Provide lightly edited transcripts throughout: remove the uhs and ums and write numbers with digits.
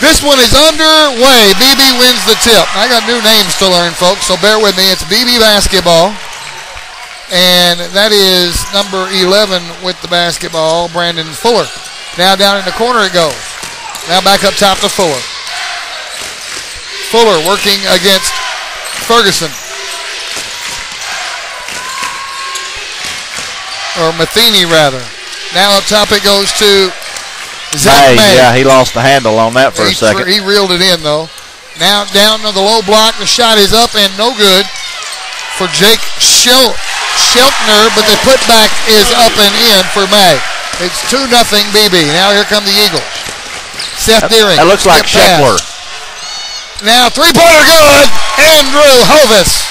This one is underway. Beebe wins the tip. I got new names to learn, folks, so bear with me. It's Beebe basketball. And that is number 11 with the basketball, Brandon Fuller. Now down in the corner it goes. Now back up top to Fuller. Fuller working against Ferguson. Or Matheny, rather. Now up top it goes to Zach May. Yeah, he lost the handle on that for a second. He reeled it in, though. Now down to the low block. The shot is up and no good for Jake Sheltner, but the putback is up and in for May. It's 2-0 BB. Now here come the Eagles. Seth Deering. That looks like Sheckler. Now three-pointer good. Andrew Hovis.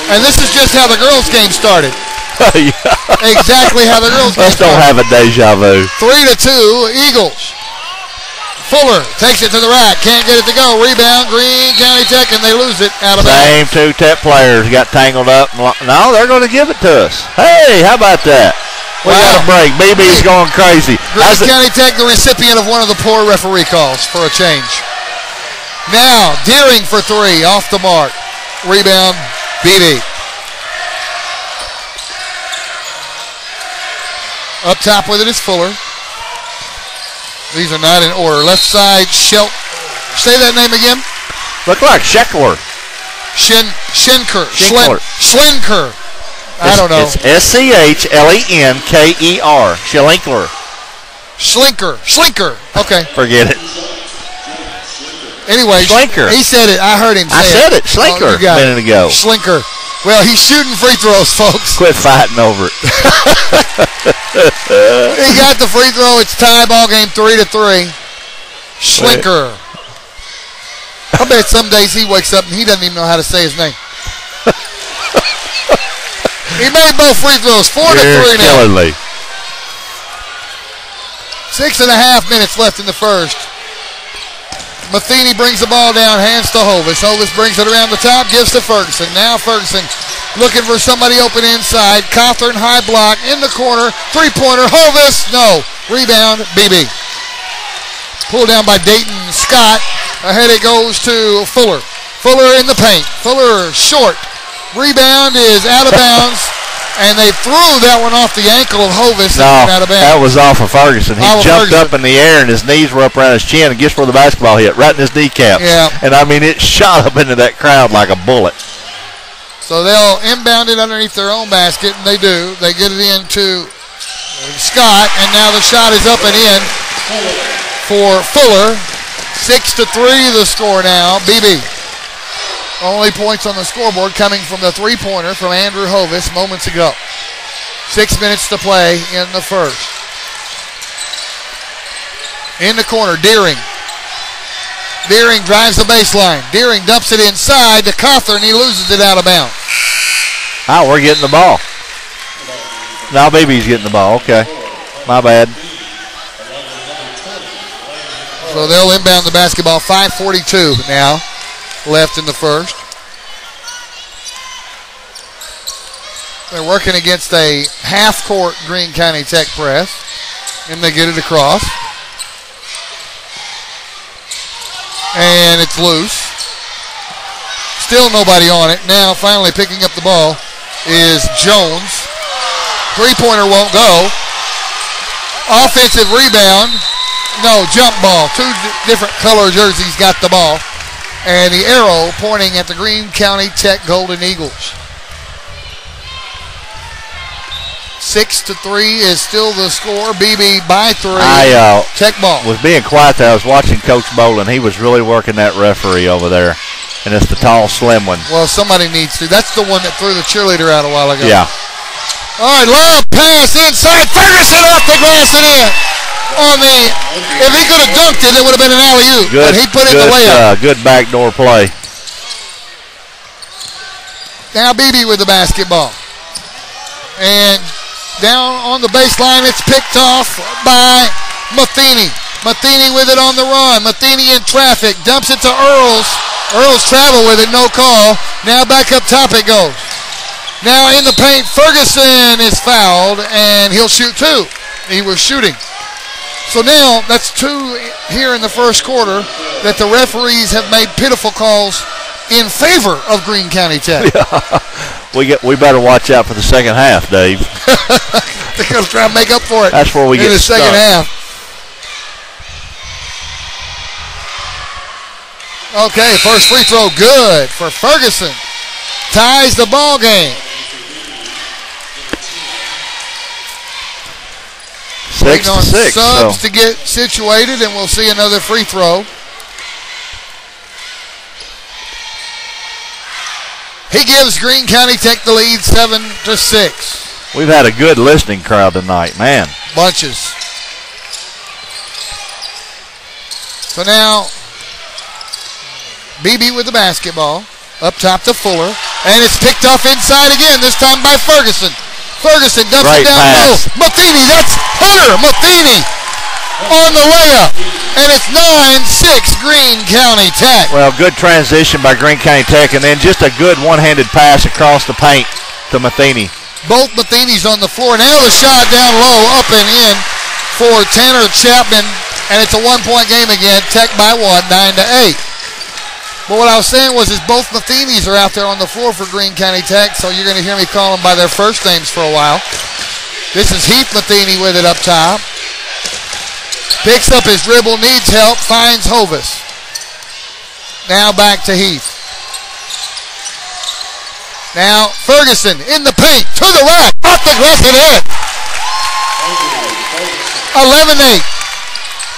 And this is just how the girls' game started. Exactly how the girls Let's don't have a deja vu. 3-2 Eagles. Fuller takes it to the rack. Can't get it to go. Rebound, Greene County Tech, and they lose it out of bounds. Same 2 Tech players got tangled up. No, they're going to give it to us. Hey, how about that? We got a break. BB's going crazy. Greene County Tech, the recipient of one of the poor referee calls for a change. Now, Deering for 3, off the mark. Rebound, BB. Up top with it is Fuller. These are not in order. Left side, say that name again. Look like Sheckler. Schlenker. I don't know. It's Schlenker. Schlinker. Okay. Forget it. Anyway, Schlenker. He said it. I heard him say it. I said it. Schlenker a minute ago. Schlinker. Well, he's shooting free throws, folks. Quit fighting over it. He got the free throw. It's tie ball game 3-3. Schlinker. I bet some days he wakes up and he doesn't even know how to say his name. He made both free throws. 4-3 now. 6.5 minutes left in the first. Matheny brings the ball down, hands to Hovis. Hovis brings it around the top, gives to Ferguson. Now Ferguson looking for somebody open inside. Cawthorn high block in the corner. Three-pointer. Hovis. No. Rebound. BB. Pulled down by Dayton Scott. Ahead it goes to Fuller. Fuller in the paint. Fuller short. Rebound is out of bounds. And they threw that one off the ankle of Hovis. No, out of bounds. That was off of Ferguson. He jumped up in the air and his knees were up around his chin, and guess where the basketball hit? Right in his kneecaps. Yeah. And I mean, it shot up into that crowd like a bullet. So they'll inbound it underneath their own basket, and they do. They get it into Scott, and now the shot is up and in for Fuller. 6-3 the score now. BB. Only points on the scoreboard coming from the three-pointer from Andrew Hovis moments ago. 6 minutes to play in the first. In the corner, Deering. Deering drives the baseline. Deering dumps it inside to Cawthorn, and he loses it out of bounds. Oh, we're getting the ball. Now BB's getting the ball. Okay. My bad. So they'll inbound the basketball. 5:42 now left in the first. They're working against a half-court Greene County Tech press, and they get it across. And it's loose. Still nobody on it. Now finally picking up the ball is Jones. Three-pointer won't go. Offensive rebound. No, jump ball. Two different color jerseys got the ball. And the arrow pointing at the Greene County Tech Golden Eagles. 6-3 is still the score. BB by 3. Tech ball. Was being quiet there. I was watching Coach Bolin. He was really working that referee over there. And it's the tall, slim one. Well, somebody needs to. That's the one that threw the cheerleader out a while ago. Yeah. All right, long pass inside. Ferguson off the glass and in. If he could have dunked it, it would have been an alley-oop. But he put it in the layup. Good backdoor play. Now BB with the basketball. And down on the baseline, it's picked off by Matheny. Matheny with it on the run. Matheny in traffic. Dumps it to Earls. Earls travel with it, no call. Now back up top it goes. Now in the paint, Ferguson is fouled, and he'll shoot two. He was shooting. So now that's 2 here in the first quarter that the referees have made pitiful calls in favor of Greene County Tech. Yeah. We better watch out for the second half, Dave. They're going to try to make up for it. That's where we get in the second half. Okay, first free throw good for Ferguson. Ties the ball game. 6-6. Subs to get situated, and we'll see another free throw. He gives Greene County Tech the lead 7-6. We've had a good listening crowd tonight, man. Bunches. So now, Beebe with the basketball. Up top to Fuller. And it's picked off inside again, this time by Ferguson. Ferguson dumps it down low. Matheny, that's Hunter Matheny on the layup. And it's 9-6 Greene County Tech. Well, good transition by Greene County Tech, and then just a good one-handed pass across the paint to Matheny. Both Matheny's on the floor. Now the shot down low, up and in for Tanner Chapman. And it's a one-point game again. Tech by 1, 9-8. But what I was saying was both Matheny's are out there on the floor for Greene County Tech, so you're going to hear me call them by their first names for a while. This is Heath Matheny with it up top. Picks up his dribble, needs help, finds Hovis. Now back to Heath. Now Ferguson in the paint, to the rack, off the glass and in. 11-8.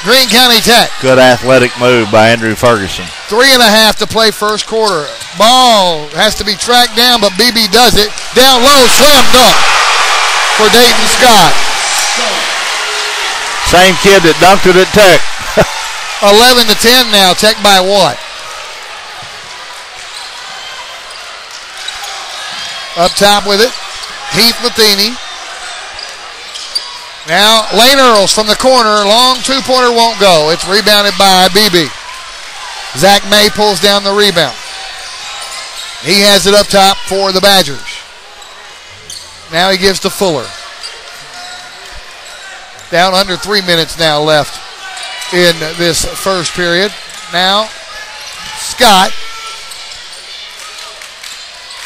Greene County Tech. Good athletic move by Andrew Ferguson. 3.5 to play first quarter. Ball has to be tracked down, but BB does it. Down low, slam dunk for Dayton Scott. Same kid that dunked it at Tech. 11-10 now. Tech by what? Up top with it, Heath Matheny. Now, Lane Earls from the corner. Long two-pointer won't go. It's rebounded by BB. Zach May pulls down the rebound. He has it up top for the Badgers. Now he gives to Fuller. Down under 3 minutes now left in this first period. Now, Scott.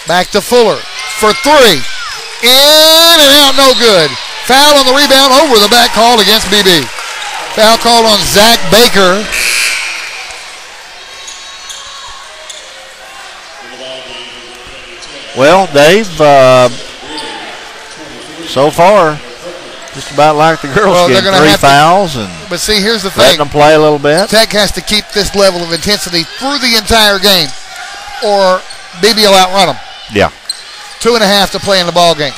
Back to Fuller for 3. In and out, no good. Foul on the rebound, over the back, called against BB. Foul called on Zach Baker. Well, Dave, so far, just about like the girls getting 3 fouls. But see, here's the thing. Letting them play a little bit. Tech has to keep this level of intensity through the entire game, or BB will outrun them. Yeah. 2.5 to play in the ball game.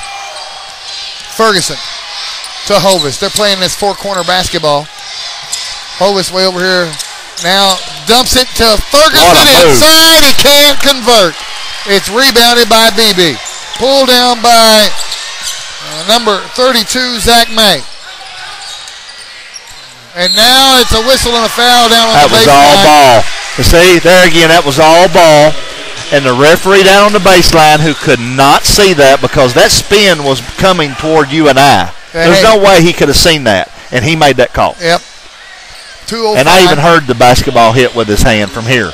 Ferguson to Hovis. They're playing this four-corner basketball. Hovis way over here. Now dumps it to Ferguson inside. He can't convert. It's rebounded by BB. Pulled down by number 32, Zach May. And now it's a whistle and a foul down on the baseline. That was all ball. See, there again, that was all ball. And the referee down on the baseline who could not see that because that spin was coming toward you and I. There's no way he could have seen that. And he made that call. Yep. 2:05. And I even heard the basketball hit with his hand from here.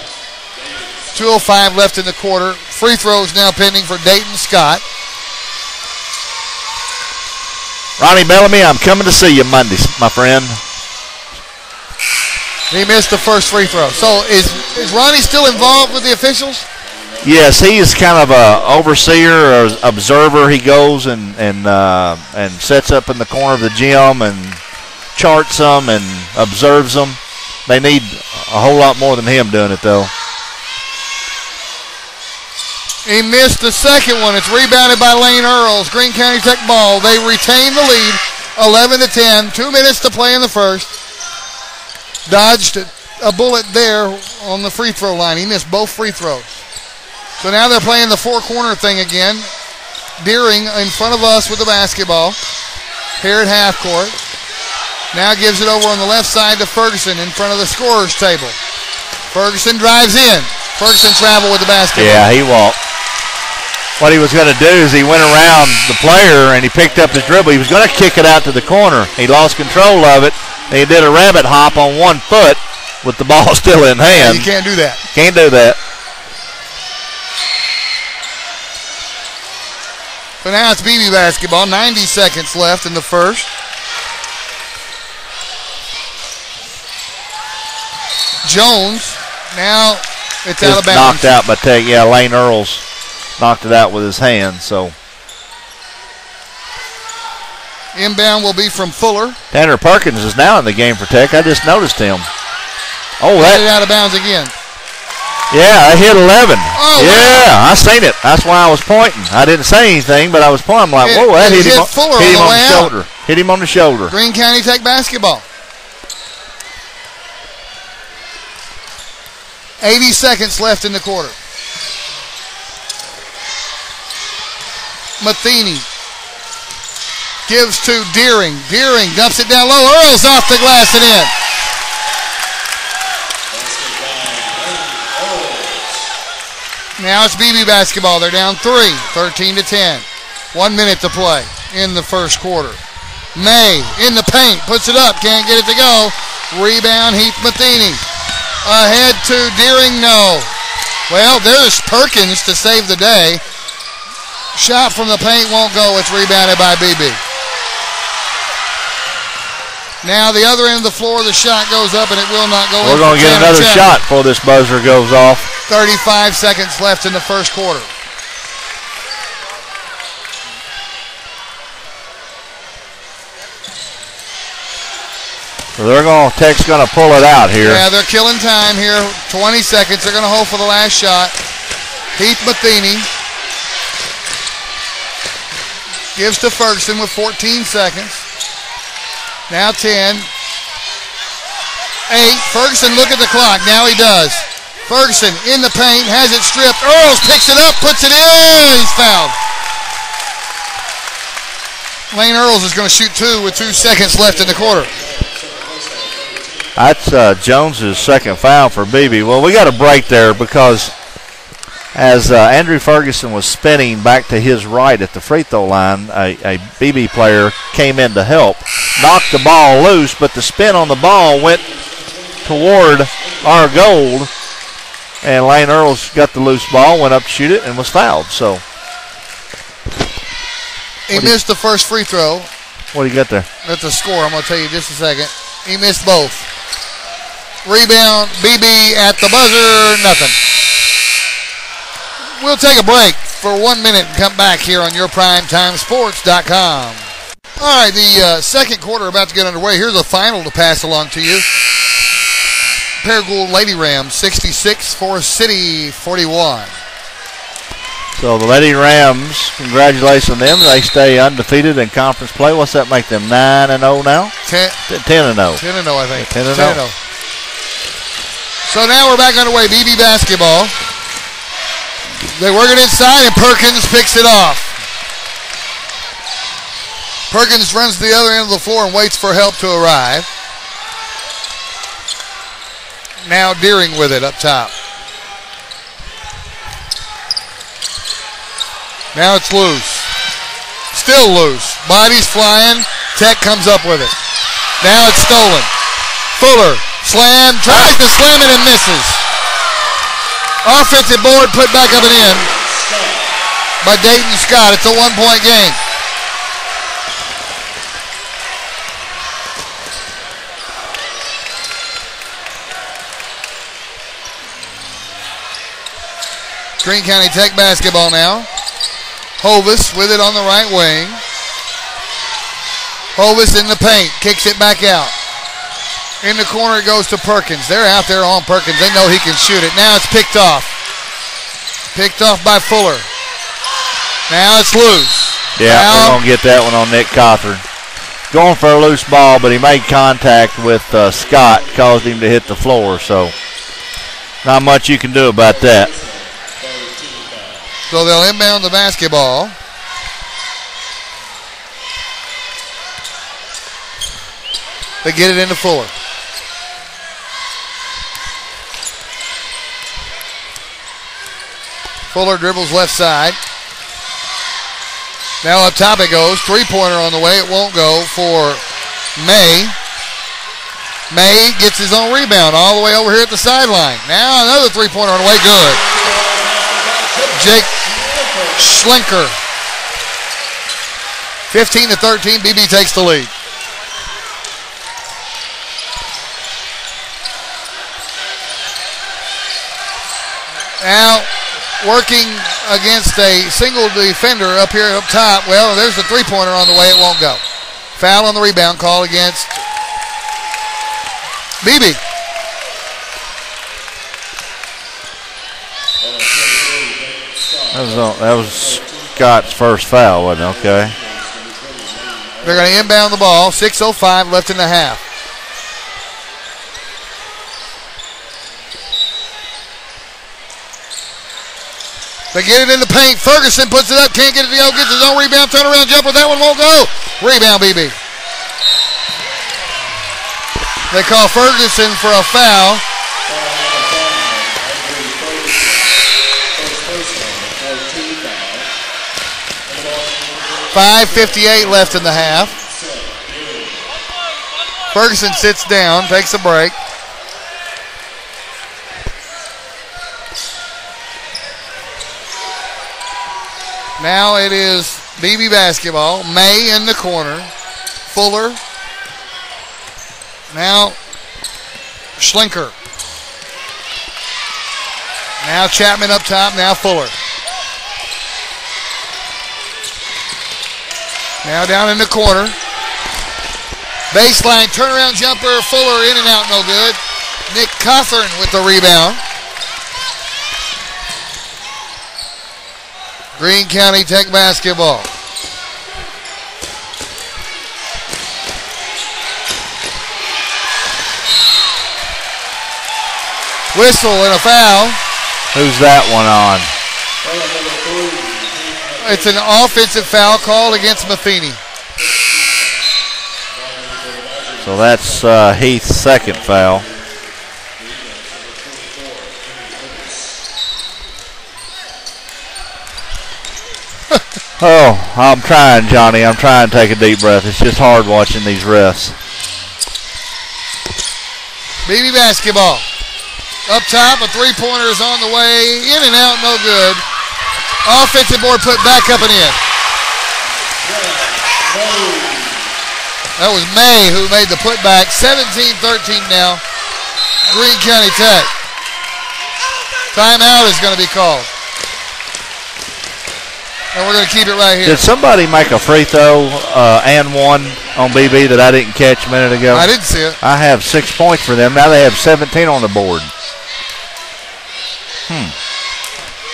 2:05 left in the quarter. Free throws now pending for Dayton Scott. Ronnie Bellamy, I'm coming to see you Monday, my friend. He missed the first free throw. So is Ronnie still involved with the officials? Yes, he is kind of a overseer or observer. He goes and sets up in the corner of the gym and charts them and observes them. They need a whole lot more than him doing it, though. He missed the second one. It's rebounded by Lane Earls. Greene County Tech ball. They retain the lead, 11-10. 2 minutes to play in the first. Dodged a bullet there on the free throw line. He missed both free throws. So now they're playing the four-corner thing again. Deering in front of us with the basketball here at half court. Now gives it over on the left side to Ferguson in front of the scorer's table. Ferguson drives in. Ferguson traveled with the basketball. Yeah, he walked. What he was going to do is he went around the player and he picked up his dribble. He was going to kick it out to the corner. He lost control of it, He did a rabbit hop on 1 foot with the ball still in hand. You can't do that. Can't do that. But now it's Beebe basketball. 90 seconds left in the first. Jones, now it's out of bounds. Knocked out by Lane Earls knocked it out with his hand, so. Inbound will be from Fuller. Tanner Perkins is now in the game for Tech. I just noticed him. Oh, that out of bounds again. Yeah, I hit 11. Oh, yeah, wow. I seen it. That's why I was pointing. I didn't say anything, but I was pointing. I'm like, whoa, that hit him Fuller hit him on on the shoulder. Hit him on the shoulder. Greene County Tech basketball. 80 seconds left in the quarter. Matheny gives to Deering. Deering dumps it down low. Earls off the glass and in. Now it's Beebe basketball. They're down 3, 13-10. 1 minute to play in the first quarter. May in the paint, puts it up, can't get it to go. Rebound, Heath Matheny. Ahead to Deering, no. Well, there's Perkins to save the day. Shot from the paint won't go. It's rebounded by Beebe. Now the other end of the floor, the shot goes up and it will not go in. We're going to get another shot before this buzzer goes off. 35 seconds left in the first quarter. So Tech's going to pull it out here. Yeah, they're killing time here. 20 seconds. They're going to hold for the last shot. Heath Matheny gives to Ferguson with 14 seconds. Now 10. 8. Ferguson, look at the clock. Now he does. Ferguson in the paint, has it stripped. Earls picks it up, puts it in. He's fouled. Lane Earls is going to shoot 2 with 2 seconds left in the quarter. That's Jones's second foul for Beebe. Well, we got a break there because as Andrew Ferguson was spinning back to his right at the free throw line, a Beebe player came in to help, knocked the ball loose, but the spin on the ball went toward our goal, and Lane Earls got the loose ball, went up to shoot it, and was fouled. So he missed the first free throw. What do you got there? That's a score. I'm going to tell you in just a second. He missed both. Rebound, Beebe at the buzzer, nothing. We'll take a break for 1 minute and come back here on YourPrimetimeSports.com. All right, the second quarter about to get underway. Here's a final to pass along to you. Paragould Lady Rams 66, Forest City 41. So the Lady Rams, congratulations on them. They stay undefeated in conference play. What's that make them, 9-0 now? 10-0. 10-0, I think. 10-0. So now we're back underway. Beebe basketball. They work it inside, and Perkins picks it off. Perkins runs to the other end of the floor and waits for help to arrive. Now Deering with it up top. Now it's loose. Still loose. Bodies flying. Tech comes up with it. Now it's stolen. Fuller, slam, tries to slam it and misses. Offensive board put back up and in by Dayton Scott. It's a 1-point game. Greene County Tech basketball now. Hovis with it on the right wing. Hovis in the paint, kicks it back out. In the corner it goes to Perkins. They're out there on Perkins. They know he can shoot it. Now it's picked off. Picked off by Fuller. Now it's loose. Yeah, we're going to get that one on Nick Cawthorn. Going for a loose ball, but he made contact with Scott, caused him to hit the floor, so not much you can do about that. So they'll inbound the basketball. They get it into Fuller. Fuller dribbles left side. Now up top it goes. Three-pointer on the way. It won't go for May. May gets his own rebound all the way over here at the sideline. Now another three-pointer on the way. Good. Jake Schlenker. 15-13. BB takes the lead. Now working against a single defender up here up top. Well, there's the three-pointer on the way. It won't go. Foul on the rebound call against Beebe. That was Scott's first foul, wasn't it? Okay. They're going to inbound the ball. 6:05 left in the half. They get it in the paint. Ferguson puts it up. Can't get it to go. Gets his own rebound. Turnaround jumper. That one won't go. Rebound, BB. They call Ferguson for a foul. .5:58 left in the half. Ferguson sits down, takes a break. Now it is Beebe basketball. May in the corner. Fuller. Now Schlenker. Now Chapman up top. Now Fuller. Now down in the corner. Baseline turnaround jumper. Fuller in and out. No good. Nick Cawthorn with the rebound. Greene County Tech basketball. Whistle and a foul. Who's that one on? It's an offensive foul call against Matheny. So that's Heath's second foul. Oh, I'm trying, Johnny. I'm trying to take a deep breath. It's just hard watching these refs. Beebe basketball. Up top, a three-pointer is on the way. In and out, no good. Offensive board put back up and in. That was May who made the putback. 17-13 now. Greene County Tech. Timeout is going to be called. And we're going to keep it right here. Did somebody make a free throw and one on BB that I didn't catch a minute ago? I didn't see it. I have 6 points for them. Now they have 17 on the board.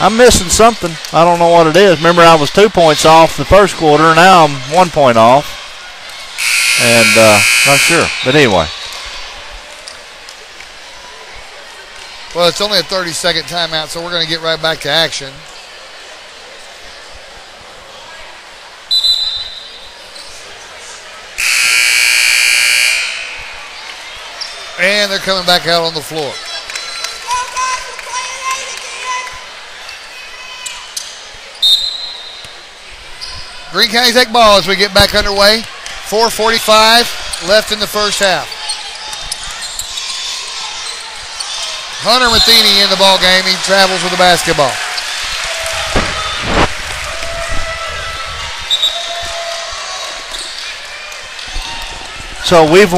I'm missing something. I don't know what it is. Remember, I was 2 points off the first quarter. Now I'm 1 point off. And not sure. But anyway. Well, it's only a 30-second timeout, so we're going to get right back to action. And they're coming back out on the floor. Greene County Tech ball as we get back underway. 4:45 left in the first half. Hunter Matheny in the ball game. He travels with the basketball. So we've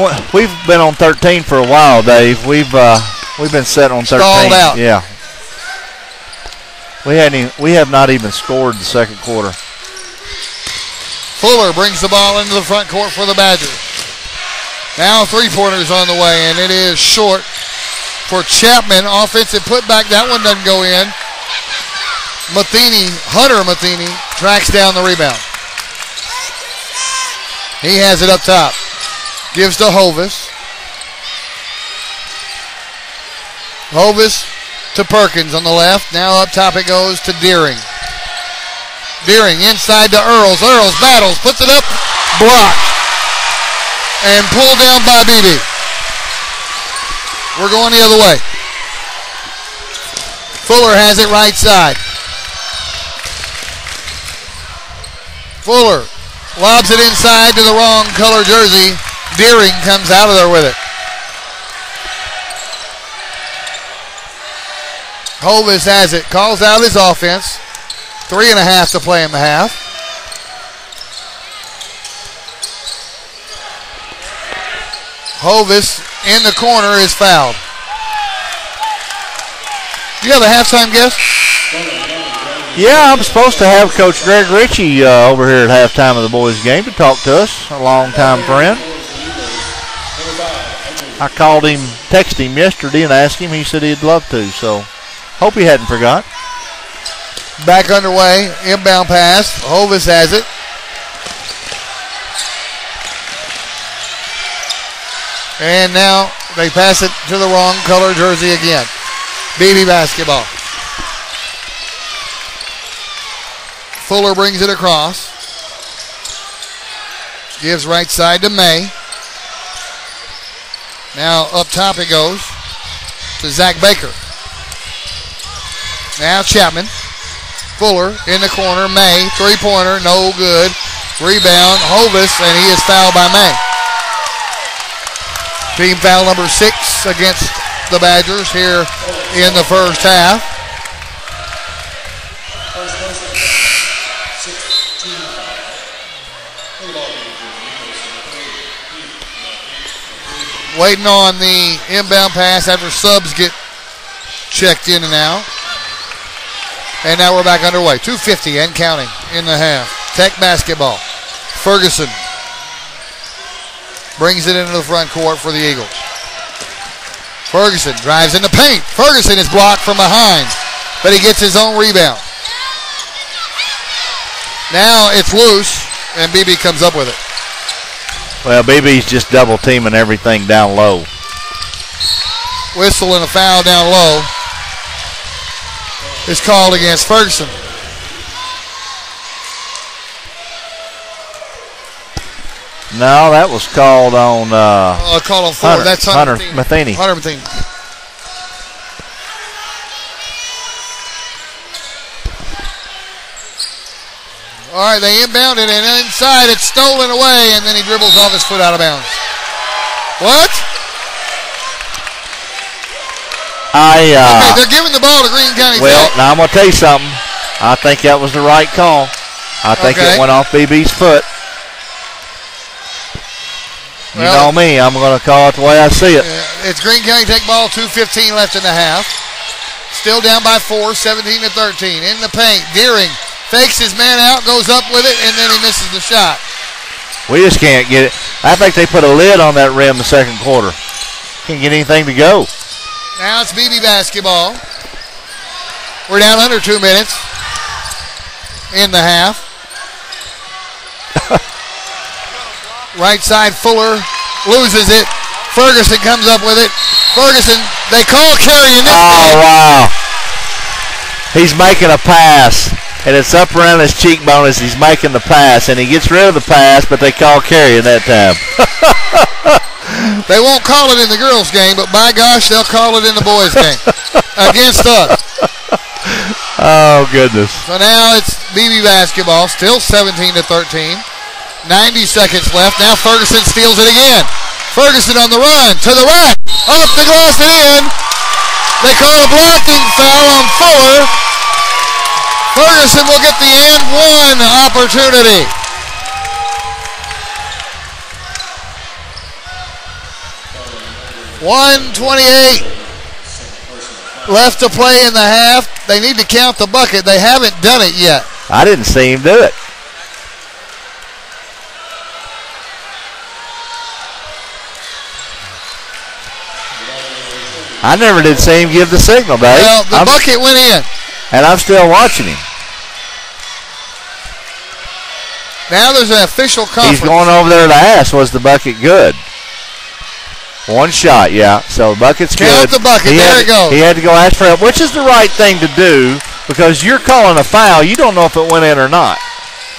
been on 13 for a while, Dave. We've been set on 13. Stalled out. Yeah. We have not even scored the second quarter. Fuller brings the ball into the front court for the Badgers. Now three-pointers on the way, and it is short for Chapman. Offensive putback. That one doesn't go in. Hunter Matheny tracks down the rebound. He has it up top. Gives to Hovis. Hovis to Perkins on the left. Now up top it goes to Deering. Deering inside to Earls. Earls battles, puts it up, blocked. And pulled down by Beebe. We're going the other way. Fuller has it right side. Fuller lobs it inside to the wrong color jersey. Deering comes out of there with it. Hovis has it. Calls out his offense. 3.5 to play in the half. Hovis in the corner is fouled. Do you have a halftime guest? Yeah, I'm supposed to have Coach Greg Ritchie over here at halftime of the boys' game to talk to us, a longtime friend. I called him, texted him yesterday and asked him. He said he'd love to, so hope he hadn't forgot. Back underway, inbound pass. Hovis has it. And now they pass it to the wrong color jersey again. Beebe basketball. Fuller brings it across. Gives right side to May. Now up top it goes to Zach Baker. Now Chapman. Fuller in the corner. May, three-pointer, no good. Rebound, Hovis, and he is fouled by May. Team foul number 6 against the Badgers here in the first half. Waiting on the inbound pass after subs get checked in and out. And now we're back underway. 2:50 and counting in the half. Tech basketball. Ferguson brings it into the front court for the Eagles. Ferguson drives in the paint. Ferguson is blocked from behind, but he gets his own rebound. Now it's loose, and Beebe comes up with it. Well, Beebe's just double teaming everything down low. Whistle and a foul down low is called against Ferguson. No, that was called on called on Fuller. That's Hunter Matheny. Hunter Matheny. All right, they inbound it, and inside it's stolen away, and then he dribbles off his foot out of bounds. What? Okay, they're giving the ball to Greene County. Well, now I'm going to tell you something. I think that was the right call. I think it went off BB's foot. You know me, I'm going to call it the way I see it. It's Greene County take ball, 2:15 left in the half. Still down by 4, 17-13. In the paint, Deering fakes his man out, goes up with it, and then he misses the shot. We just can't get it. I think they put a lid on that rim the second quarter. Can't get anything to go. Now it's Beebe basketball. We're down under 2 minutes in the half. Right side, Fuller loses it. Ferguson comes up with it. Ferguson, they call carry in this game. Oh, wow. He's making a pass, and it's up around his cheekbone as he's making the pass, and he gets rid of the pass, but they call carry in that time. They won't call it in the girls' game, but by gosh, they'll call it in the boys' game against us. Oh, goodness. So now it's Beebe basketball, still 17-13. 90 seconds left. Now Ferguson steals it again. Ferguson on the run, to the rack, up the glass and in. They call a blocking foul on Fuller. Ferguson will get the and one opportunity. .128 left to play in the half. They need to count the bucket. They haven't done it yet. I didn't see him do it. I never did see him give the signal, Dave. Well, the bucket went in. And I'm still watching him. Now there's an official conference. He's going over there to ask, was the bucket good? One shot, yeah. So the bucket's good. Count the bucket. There it goes. He had to go ask for help, which is the right thing to do because you're calling a foul. You don't know if it went in or not.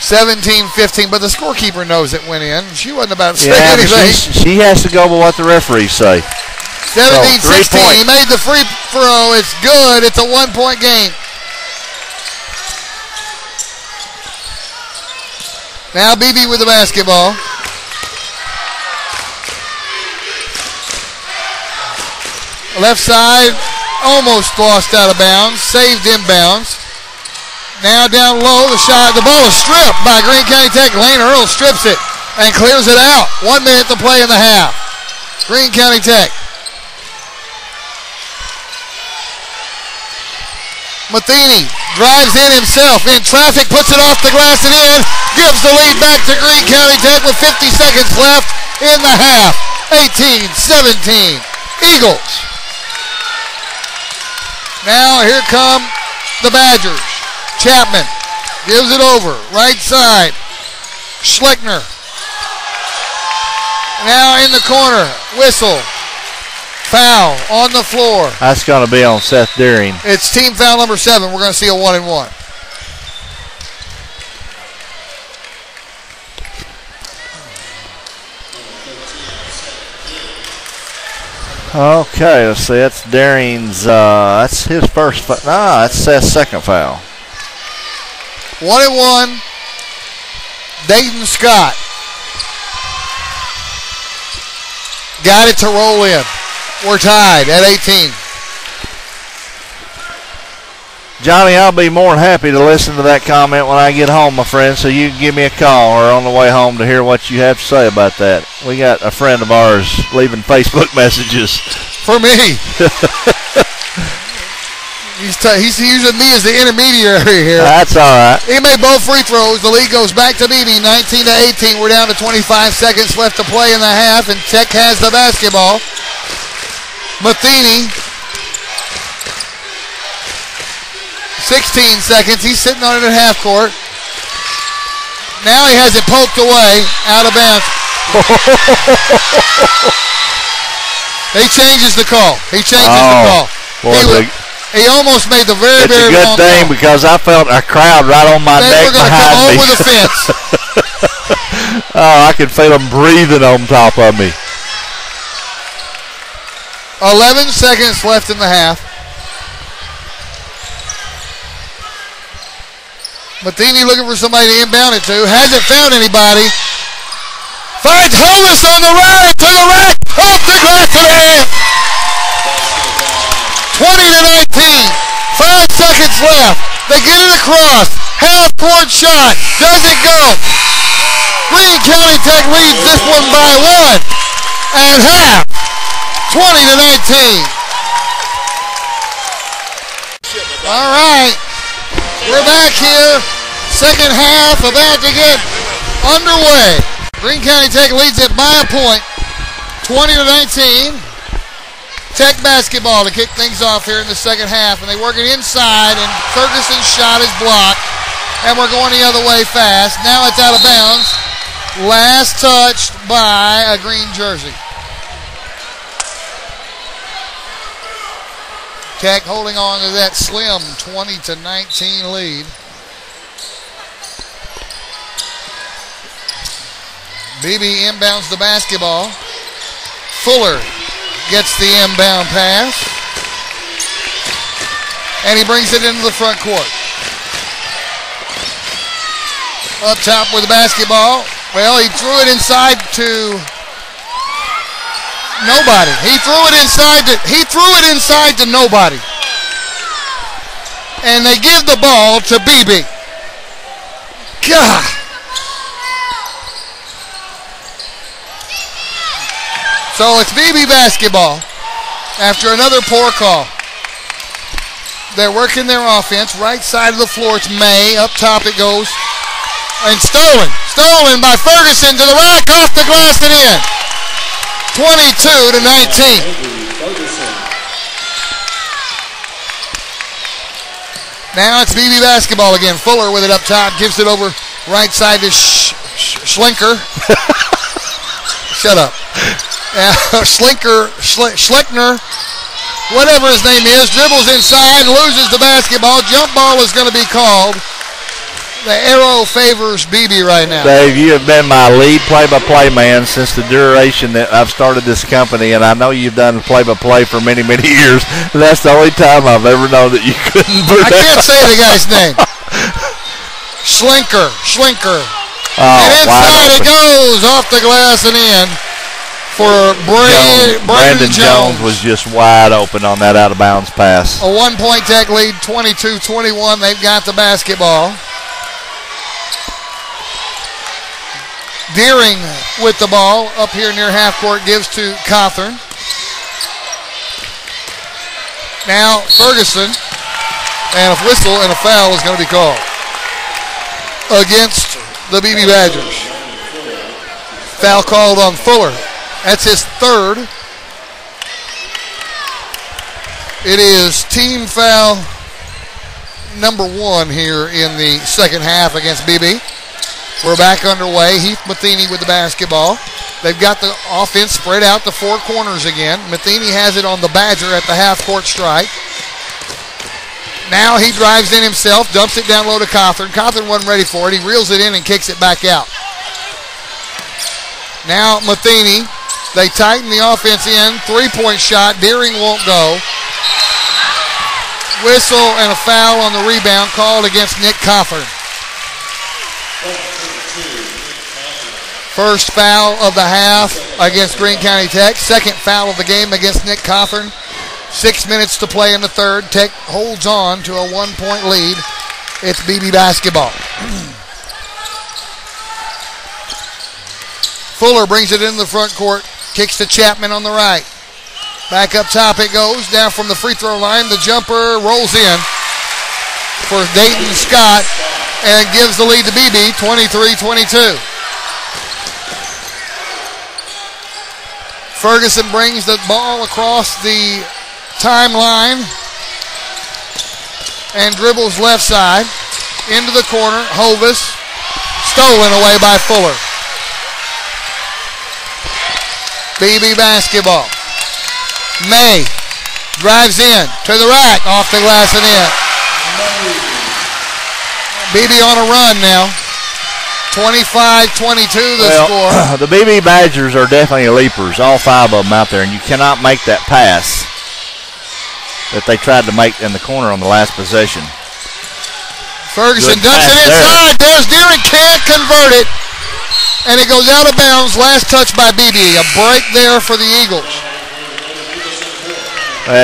17-15, but the scorekeeper knows it went in. She wasn't about to say anything. She has to go with what the referees say. 17-16. He made the free throw. It's good. It's a 1-point game. Now Beebe with the basketball. Left side, almost lost out of bounds, saved inbounds. Now down low, the ball is stripped by Greene County Tech. Lane Earl strips it and clears it out. 1 minute to play in the half. Greene County Tech. Matheny drives in himself, in traffic, puts it off the glass and in, gives the lead back to Greene County Tech with 50 seconds left in the half. 18-17, Eagles. Now here come the Badgers. Chapman gives it over, right side. Schleckner. Now in the corner, whistle. Foul on the floor. That's going to be on Seth Deering. It's team foul number 7. We're going to see a 1-and-1. Okay, let's see. That's Deering's. That's his first. That's Seth's second foul. 1-and-1. Dayton Scott got it to roll in. We're tied at 18. Johnny, I'll be more than happy to listen to that comment when I get home, my friend, so you can give me a call or on the way home to hear what you have to say about that. We got a friend of ours leaving Facebook messages. For me. He's using me as the intermediary here. That's all right. He made both free throws. The lead goes back to Beebe, 19-18. We're down to 25 seconds left to play in the half, and Tech has the basketball. Matheny, 16 seconds. He's sitting on it at half court. Now he has it poked away, out of bounds. He changes the call. He changes the call. Boy, he almost made the very, very long call. It's a good thing because I felt a crowd right on my neck behind me. They were going to come over the fence. Oh, I could feel them breathing on top of me. 11 seconds left in the half. Matheny looking for somebody to inbound it to. Hasn't found anybody. Finds Hollis on the right, to the rack, off the glass and in. 20-19. 5 seconds left. They get it across. Half court shot. Does it go? Greene County Tech leads this one by 1 and half. 20-19. All right. We're back here. Second half about to get underway. Greene County Tech leads it by a point. 20-19. Tech basketball to kick things off here in the second half. And they work it inside, and Ferguson's shot is blocked. And we're going the other way fast. Now it's out of bounds. Last touched by a green jersey. Tech holding on to that slim 20-19 lead. Beebe inbounds the basketball. Fuller gets the inbound pass. And he brings it into the front court. Up top with the basketball. Well, he threw it inside to nobody. He threw it inside to nobody. And they give the ball to Beebe. God. So it's Beebe basketball after another poor call. They're working their offense. Right side of the floor, it's May. Up top it goes. And stolen. Stolen by Ferguson to the rack, off the glass and in. 22-19. Now it's Beebe basketball again. Fuller with it up top. Gives it over right side to Schlenker. Shut up. Schleckner, whatever his name is, dribbles inside, loses the basketball. Jump ball is going to be called. The arrow favors Beebe right now. Dave, you have been my lead play-by-play man since the duration that I've started this company, and I know you've done play-by-play for many, many years. That's the only time I've ever known that you couldn't put I can't say the guy's name. Schlenker. Oh, And inside it goes, off the glass and in. for Brandon Jones was just wide open on that out-of-bounds pass. A 1-point Tech lead, 22-21. They've got the basketball. Deering with the ball up here near half court, gives to Cawthorn. Now Ferguson, and a whistle and a foul is going to be called against the Beebe Badgers. Foul called on Fuller. That's his third. It is team foul number 1 here in the second half against Beebe. We're back underway. Heath Matheny with the basketball. They've got the offense spread out to 4 corners again. Matheny has it on the Badger at the half-court strike. Now he drives in himself, dumps it down low to Cawthorn. Cawthorn wasn't ready for it. He reels it in and kicks it back out. Now Matheny, they tighten the offense in. 3-point shot. Deering won't go. Whistle and a foul on the rebound called against Nick Cawthorn. First foul of the half against Greene County Tech. Second foul of the game against Nick Cawthorn. 6 minutes to play in the third. Tech holds on to a 1-point lead. It's Beebe basketball. Fuller brings it into the front court. Kicks to Chapman on the right. Back up top it goes. Down from the free throw line. The jumper rolls in for Dayton Scott and gives the lead to Beebe, 23-22. Ferguson brings the ball across the timeline and dribbles left side into the corner. Hovis stolen away by Fuller. Beebe basketball. May drives in to the rack, off the glass and in. Beebe on a run now. 25-22 the score. The Beebe Badgers are definitely leapers, all 5 of them out there, and you cannot make that pass that they tried to make in the corner on the last possession. Ferguson dumps it inside. There's Deering, can't convert it. And it goes out of bounds. Last touch by Beebe. A break there for the Eagles.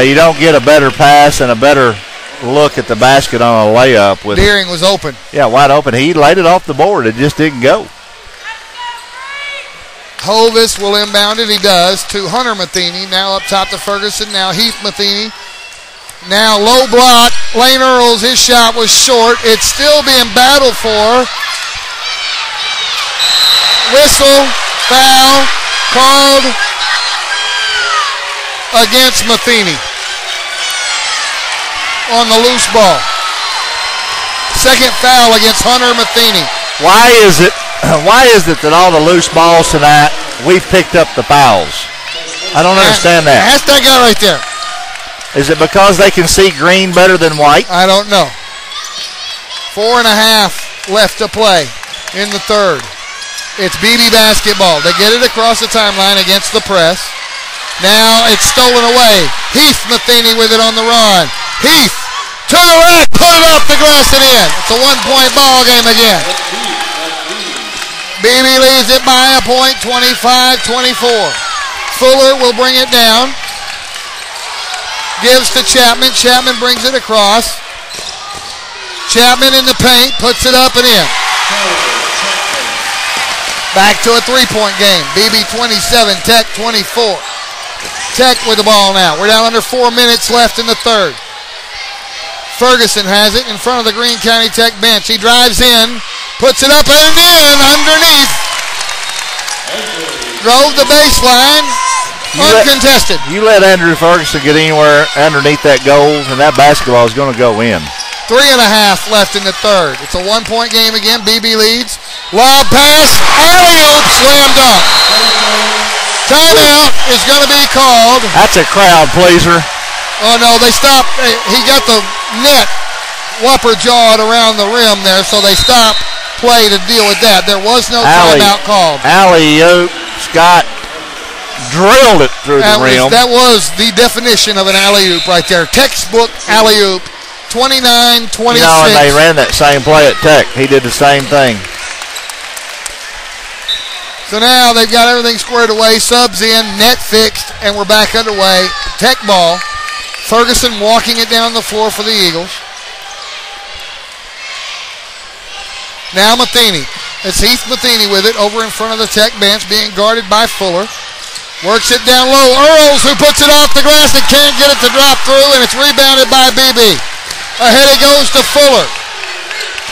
You don't get a better pass and a better look at the basket on a layup. With Deering was open. Yeah, wide open. He laid it off the board. It just didn't go. Hovis will inbound it. He does to Hunter Matheny. Now up top to Ferguson. Now Heath Matheny. Now low block. Lane Earls, his shot was short. It's still being battled for. Whistle, foul, called against Matheny on the loose ball. Second foul against Hunter Matheny. Why is it that all the loose balls tonight, we've picked up the fouls? I don't understand that. Ask that guy right there. Is it because they can see green better than white? I don't know. 4.5 left to play in the third. It's Beebe basketball. They get it across the timeline against the press. Now it's stolen away. Heath Matheny with it on the run. Heath to the rack, put it off the glass and in. It's a 1-point ball game again. Beebe leads it by a point, 25-24. Fuller will bring it down. Gives to Chapman. Chapman brings it across. Chapman in the paint, puts it up and in. Back to a 3-point game. Beebe 27, Tech 24. Tech with the ball now. We're down under 4 minutes left in the third. Ferguson has it in front of the Greene County Tech bench. He drives in, puts it up and in underneath. Drove the baseline, uncontested. You let Andrew Ferguson get anywhere underneath that goal, and that basketball is going to go in. 3.5 left in the third. It's a 1-point game again. Beebe leads. Lob pass, alley-oop, slam dunk. Timeout is going to be called. That's a crowd pleaser. Oh, no, they stopped. He got the net whopper jawed around the rim there, so they stopped play to deal with that. There was no timeout called. Alley-oop. Scott drilled it through the rim. That was the definition of an alley-oop right there. Textbook alley-oop. 29-26. And they ran that same play at Tech. He did the same thing. So now they've got everything squared away, subs in, net fixed, and we're back underway. Tech ball. Ferguson walking it down the floor for the Eagles. Now Matheny. It's Heath Matheny with it over in front of the Tech bench, being guarded by Fuller. Works it down low. Earls, who puts it off the glass and can't get it to drop through, and it's rebounded by Beebe. Ahead it goes to Fuller.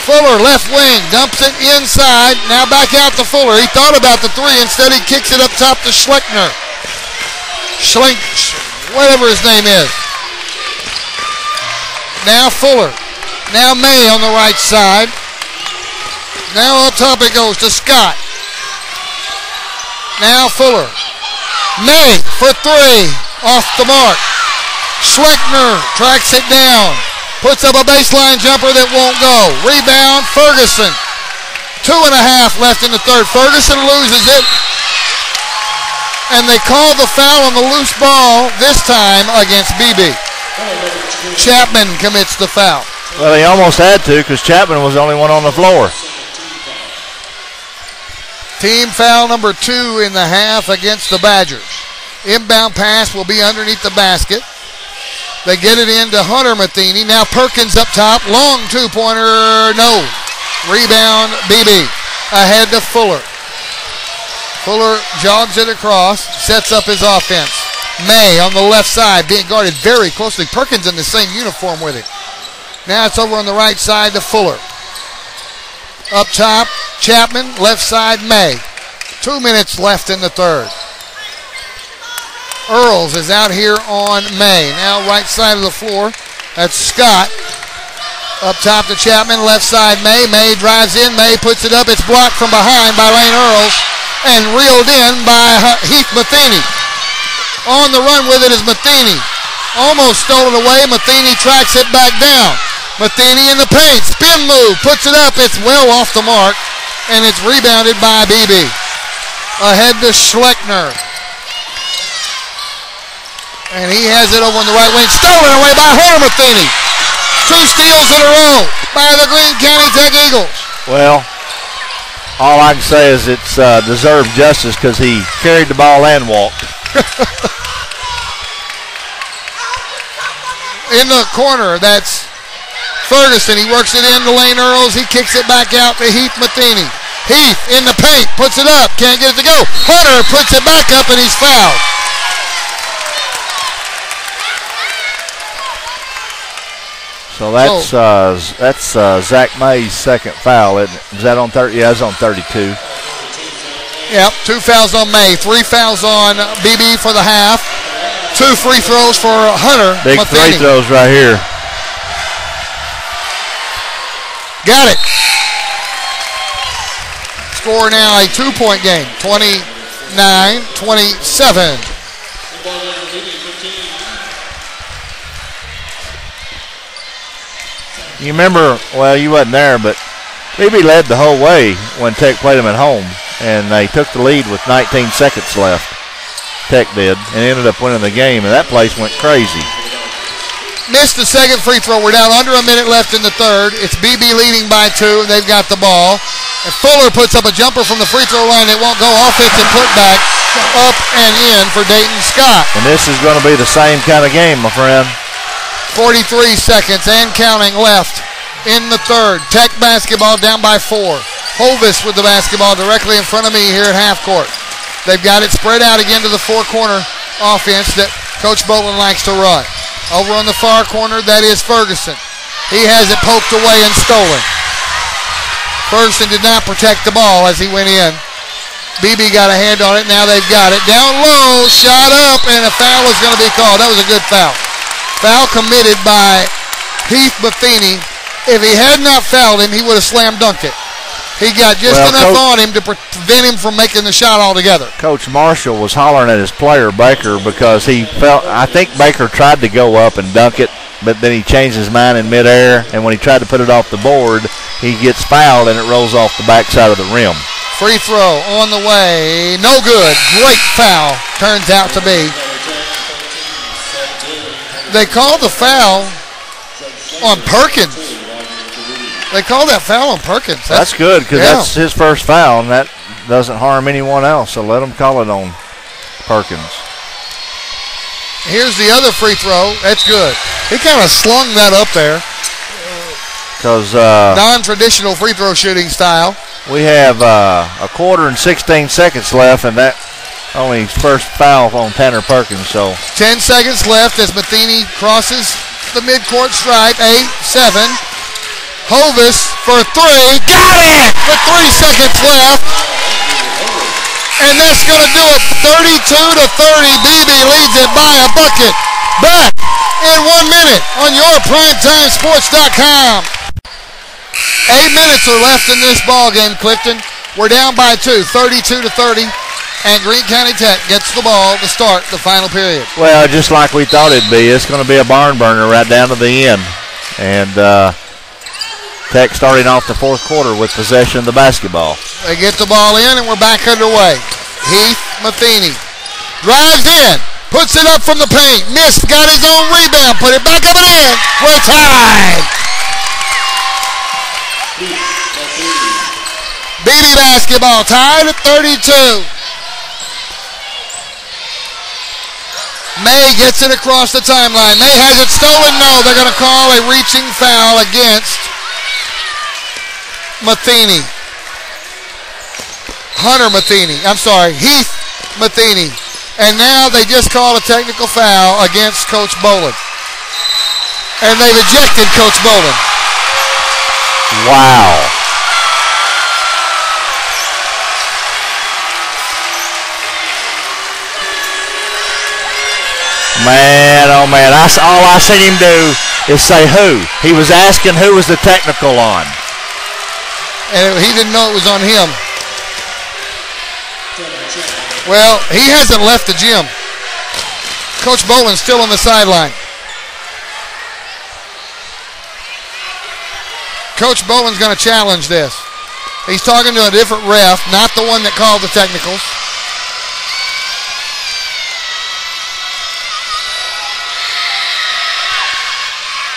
Fuller, left wing, dumps it inside. Now back out to Fuller. He thought about the three. Instead, he kicks it up top to Schleckner. Whatever his name is. Now Fuller. Now May on the right side. Now up top it goes to Scott. Now Fuller. May for three. Off the mark. Schleckner tracks it down. Puts up a baseline jumper that won't go. Rebound, Ferguson. 2.5 left in the third. Ferguson loses it. And they call the foul on the loose ball, this time against Beebe. Chapman commits the foul. Well, he almost had to because Chapman was the only one on the floor. Team foul number 2 in the half against the Badgers. Inbound pass will be underneath the basket. They get it into Hunter Matheny. Now Perkins up top. Long two-pointer. No. Rebound, Beebe. Ahead to Fuller. Fuller jogs it across. Sets up his offense. May on the left side being guarded very closely. Perkins in the same uniform with him. Now it's over on the right side to Fuller. Up top, Chapman. Left side, May. 2 minutes left in the third. Earls is out here on May. Now right side of the floor. That's Scott. Up top to Chapman. Left side May. May drives in. May puts it up. It's blocked from behind by Lane Earls and reeled in by Heath Matheny. On the run with it is Matheny. Almost stolen away. Matheny tracks it back down. Matheny in the paint. Spin move. Puts it up. It's well off the mark. And it's rebounded by Beebe. Ahead to Schleckner. And he has it over on the right wing. Stolen away by Hunter Matheny. 2 steals in a row by the Greene County Tech Eagles. Well, all I can say is it's deserved justice because he carried the ball and walked. In the corner, that's Ferguson. He works it in to Lane Earls. He kicks it back out to Heath Matheny. Heath in the paint, puts it up, can't get it to go. Hunter puts it back up and he's fouled. So that's Zach May's second foul, isn't it? Is that on 30? Yeah, it's on 32. Yep, 2 fouls on May, 3 fouls on Beebe for the half. 2 free throws for Hunter Big Matheny. free throws right here. Got it. Score now a 2-point game, 29-27. You remember, well, you wasn't there, but Beebe led the whole way when Tech played them at home, and they took the lead with 19 seconds left. Tech did, and ended up winning the game, and that place went crazy. Missed the second free throw. We're down under a minute left in the third. It's Beebe leading by 2, and they've got the ball. And Fuller puts up a jumper from the free throw line. It won't go. Offensive putback up and in for Dayton Scott. And this is going to be the same kind of game, my friend. 43 seconds and counting left in the third. Tech basketball down by 4. Hovis with the basketball directly in front of me here at half court. They've got it spread out again to the 4-corner offense that Coach Bolin likes to run. Over on the far corner, that is Ferguson. He has it poked away and stolen. Ferguson did not protect the ball as he went in. Beebe got a hand on it. Now they've got it. Down low, shot up, and a foul is going to be called. That was a good foul. Foul committed by Heath Matheny. If he had not fouled him, he would have slam dunked it. He got just enough on him to prevent him from making the shot altogether. Coach Marshall was hollering at his player, Baker, because he felt, I think Baker tried to go up and dunk it, but then he changed his mind in midair, and when he tried to put it off the board, he gets fouled and it rolls off the backside of the rim. Free throw on the way. No good. Great foul, turns out to be. They called the foul on Perkins. They called that foul on Perkins. That's good because that's his first foul, and that doesn't harm anyone else, so let them call it on Perkins. Here's the other free throw. That's good. He kind of slung that up there. Because non-traditional free throw shooting style. We have a quarter and 16 seconds left, and that only his first foul on Tanner Perkins. So 10 seconds left as Matheny crosses the midcourt stripe. 8-7. Hovis for three. Got it! With 3 seconds left. And that's going to do it. 32-30. Beebe leads it by a bucket. Back in 1 minute on YourPrimetimeSports.com. 8 minutes are left in this ball game, Clifton. We're down by 2, 32-30. And Greene County Tech gets the ball to start the final period. Well, just like we thought it'd be. It's going to be a barn burner right down to the end. And Tech starting off the fourth quarter with possession of the basketball. They get the ball in, and we're back underway. Heath Matheny drives in, puts it up from the paint, missed, got his own rebound, put it back up and in. We're tied. Beebe basketball tied at 32. May gets it across the timeline. May has it stolen. No, they're going to call a reaching foul against Matheny. Heath Matheny. And now they just called a technical foul against Coach Boland. And they've ejected Coach Boland. Wow. Man, oh man, all I seen him do is say who. He was asking who was the technical on. And he didn't know it was on him. Well, he hasn't left the gym. Coach Boland's still on the sideline. Coach Boland's going to challenge this. He's talking to a different ref, not the one that called the technicals.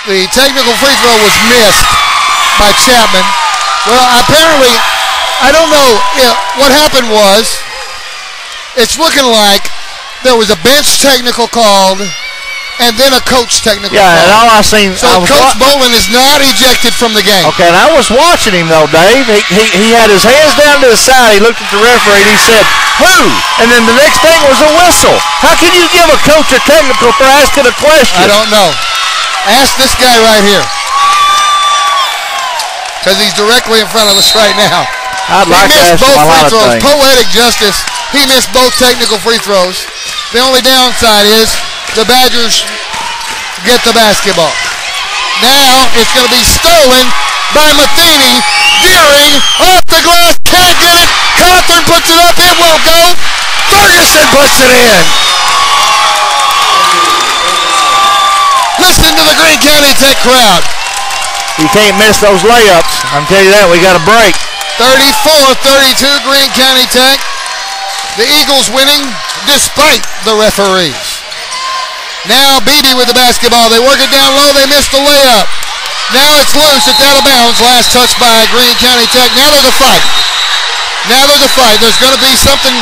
The technical free throw was missed by Chapman. Well, apparently, I don't know. What happened was, it's looking like there was a bench technical called and then a coach technical called. And all I seen. So Coach Boland is not ejected from the game. Okay, and I was watching him though, Dave. He had his hands down to his side. He looked at the referee and he said, "Who?" And then the next thing was a whistle. How can you give a coach a technical for asking a question? I don't know. Ask this guy right here, because he's directly in front of us right now. I'd like to ask him a lot of things. Poetic justice. He missed both technical free throws. The only downside is the Badgers get the basketball. Now it's going to be stolen by Matheny. Deering off the glass, can't get it. Cawthorn puts it up, it won't go. Ferguson puts it in. Listen to the Greene County Tech crowd. You can't miss those layups. I'm telling you that. We got a break. 34-32 Greene County Tech. The Eagles winning despite the referees. Now Beebe with the basketball. They work it down low. They miss the layup. Now it's loose. It's out of bounds. Last touch by Greene County Tech. Now there's a fight. There's going to be something.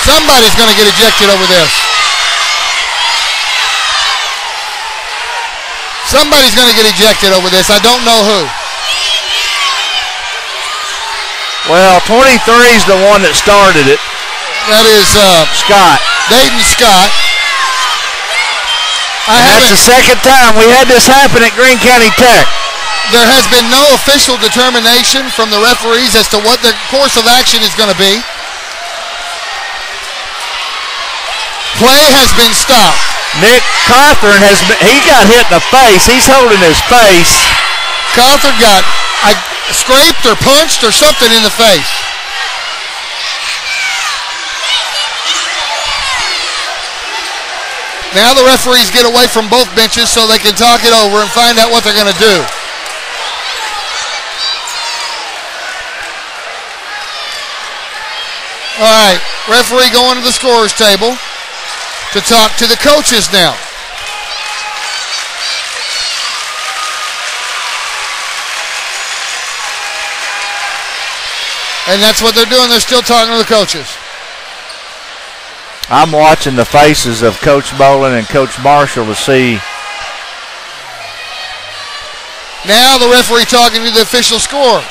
Somebody's going to get ejected over this. Somebody's going to get ejected over this. I don't know who. Well, 23 is the one that started it. That is Scott. Dayton Scott. That's the second time we had this happen at Greene County Tech. There has been no official determination from the referees as to what the course of action is going to be. Play has been stopped. Nick Cawthorn he got hit in the face. He's holding his face. Cawthorn got scraped or punched or something in the face. Now the referees get away from both benches so they can talk it over and find out what they're going to do. All right, referee going to the scorer's table to talk to the coaches now. And that's what they're doing. They're still talking to the coaches. I'm watching the faces of Coach Bolin and Coach Marshall to see. Now the referee talking to the official score.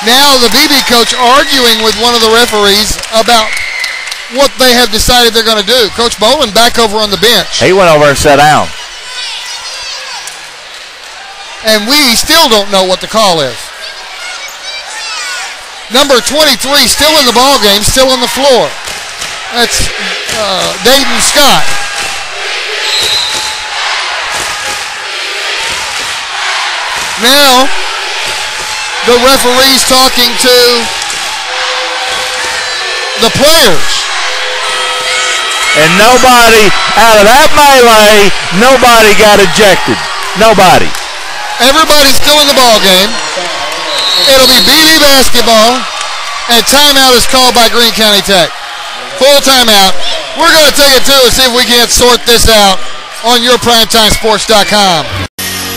Now the Beebe coach arguing with one of the referees about what they have decided they're going to do. Coach Bolin back over on the bench. He went over and sat down. And we still don't know what the call is. Number 23 still in the ball game, still on the floor. That's Dayton Scott. Now the referee's talking to the players. And nobody out of that melee, nobody got ejected. Nobody. Everybody's still in the ball game. It'll be Beebe basketball, and timeout is called by Greene County Tech. Full timeout. We're going to take it to and see if we can't sort this out on YourPrimetimeSports.com.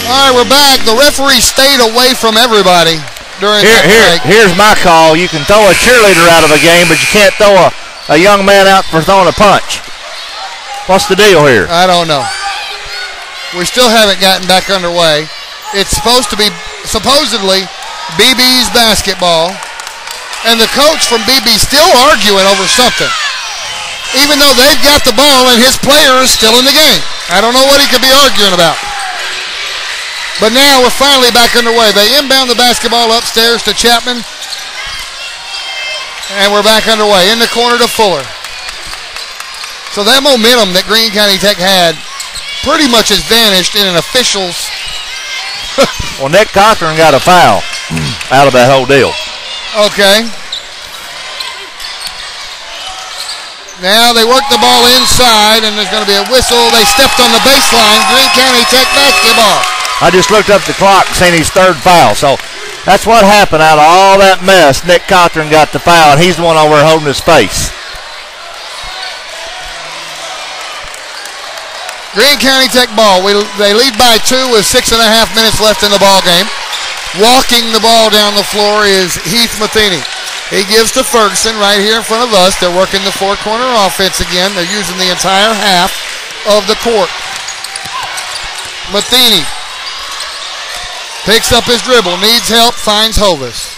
All right, we're back. The referee stayed away from everybody during that break. Here's my call. You can throw a cheerleader out of a game, but you can't throw a young man out for throwing a punch. What's the deal here? I don't know. We still haven't gotten back underway. It's supposed to be supposedly BB's basketball, and the coach from BB still arguing over something, even though they've got the ball and his player is still in the game. I don't know what he could be arguing about. But now we're finally back underway. They inbound the basketball upstairs to Chapman, and we're back underway. In the corner to Fuller. So that momentum that Greene County Tech had pretty much has vanished in an official's. Well, Nick Cochran got a foul out of that whole deal. Okay. Now they work the ball inside, and there's going to be a whistle. They stepped on the baseline. Greene County Tech basketball. I just looked up the clock and seen his third foul. So that's what happened out of all that mess. Nick Cochran got the foul, and he's the one over there holding his face. Greene County Tech ball. They lead by 2 with 6.5 minutes left in the ball game. Walking the ball down the floor is Heath Matheny. He gives to Ferguson right here in front of us. They're working the four-corner offense again. They're using the entire half of the court. Matheny picks up his dribble, needs help, finds Hovis.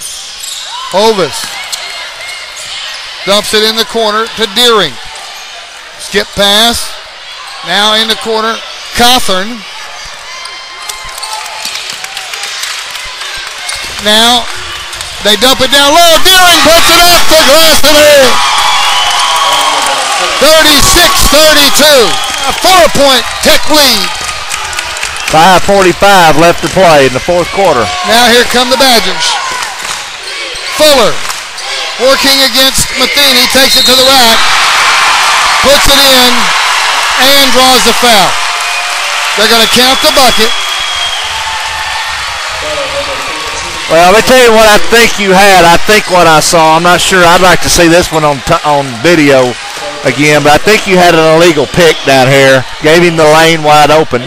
Hovis dumps it in the corner to Deering. Skip pass. Now in the corner, Cawthorn. Now they dump it down low. Deering puts it up to Glastonbury. 36-32. A 4-point Tech lead. 5:45 left to play in the fourth quarter. Now here come the Badgers. Fuller working against Matheny. Takes it to the rack. Puts it in. And draws the foul. They're going to count the bucket. Well, let me tell you what I think you had. I think what I saw. I'm not sure. I'd like to see this one on video again, but I think you had an illegal pick down here. Gave him the lane wide open.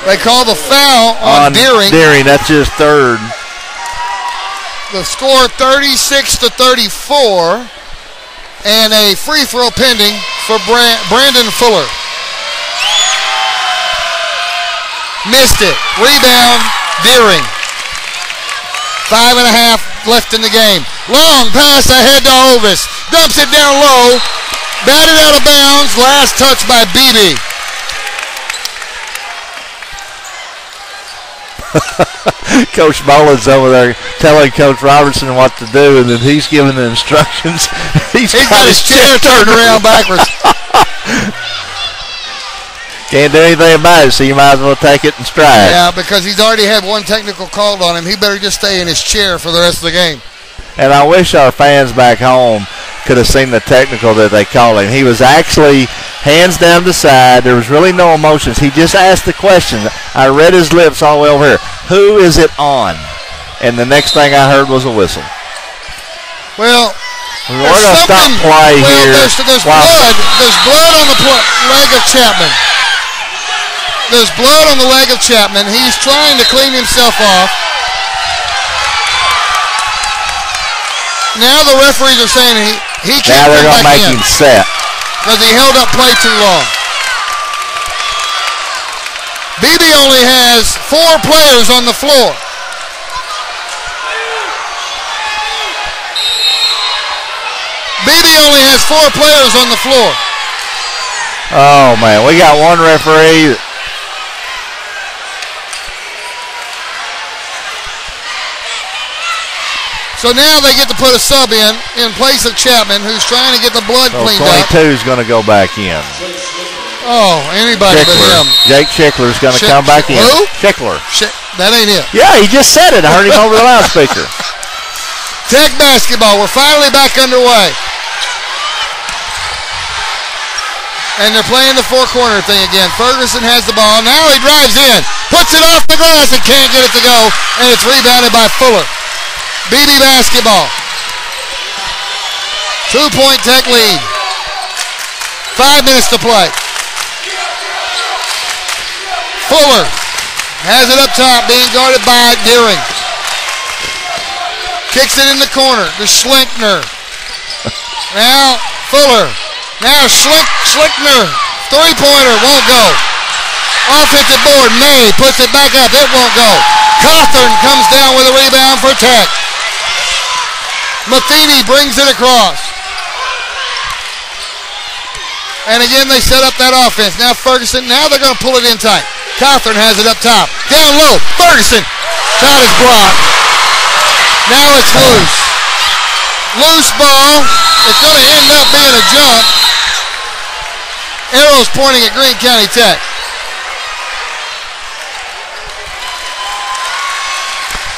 They call the foul on Deering. Deering, that's his third. The score 36-34. And a free throw pending for Brandon Fuller. Missed it. Rebound, Deering. 5.5 left in the game. Long pass ahead to Hovis. Dumps it down low. Batted out of bounds. Last touch by Beebe. Coach Mullins over there telling Coach Robertson what to do, and then he's giving the instructions. He's got his chair turned around backwards. Can't do anything about it, so you might as well take it in stride. Yeah, because he's already had one technical called on him. He better just stay in his chair for the rest of the game. And I wish our fans back home could have seen the technical that they called him. He was actually hands down the side. There was really no emotions. He just asked the question. I read his lips all the way over here. Who is it on? And the next thing I heard was a whistle. Well, we're going to stop play here. There's blood. There's blood on the leg of Chapman. There's blood on the leg of Chapman. He's trying to clean himself off. Now the referees are saying he can't come back in. Now they're going to make him set. Because he held up play too long. Beebe only has 4 players on the floor. Beebe only has 4 players on the floor. Oh, man. We got one referee. So now they get to put a sub in place of Chapman, who's trying to get the blood cleaned up. 22 is going to go back in. Oh, anybody but him. Jake Schickler is going to come back in. Who? Schickler. That ain't it. Yeah, he just said it. I heard him over the loudspeaker. Tech basketball. We're finally back underway. And they're playing the four-corner thing again. Ferguson has the ball. Now he drives in. Puts it off the glass and can't get it to go. And it's rebounded by Fuller. Beebe basketball. 2-point Tech lead. 5 minutes to play. Fuller has it up top, being guarded by Deering. Kicks it in the corner to Schlinkner. Now Fuller. Now Schlinkner. 3-pointer won't go. Offensive board. May puts it back up. It won't go. Cawthorn comes down with a rebound for Tech. Matheny brings it across. And again, they set up that offense. Now Ferguson, now they're going to pull it in tight. Cawthorn has it up top. Down low. Ferguson. Shot is blocked. Now it's loose. Loose ball. It's going to end up being a jump. Arrows pointing at Greene County Tech.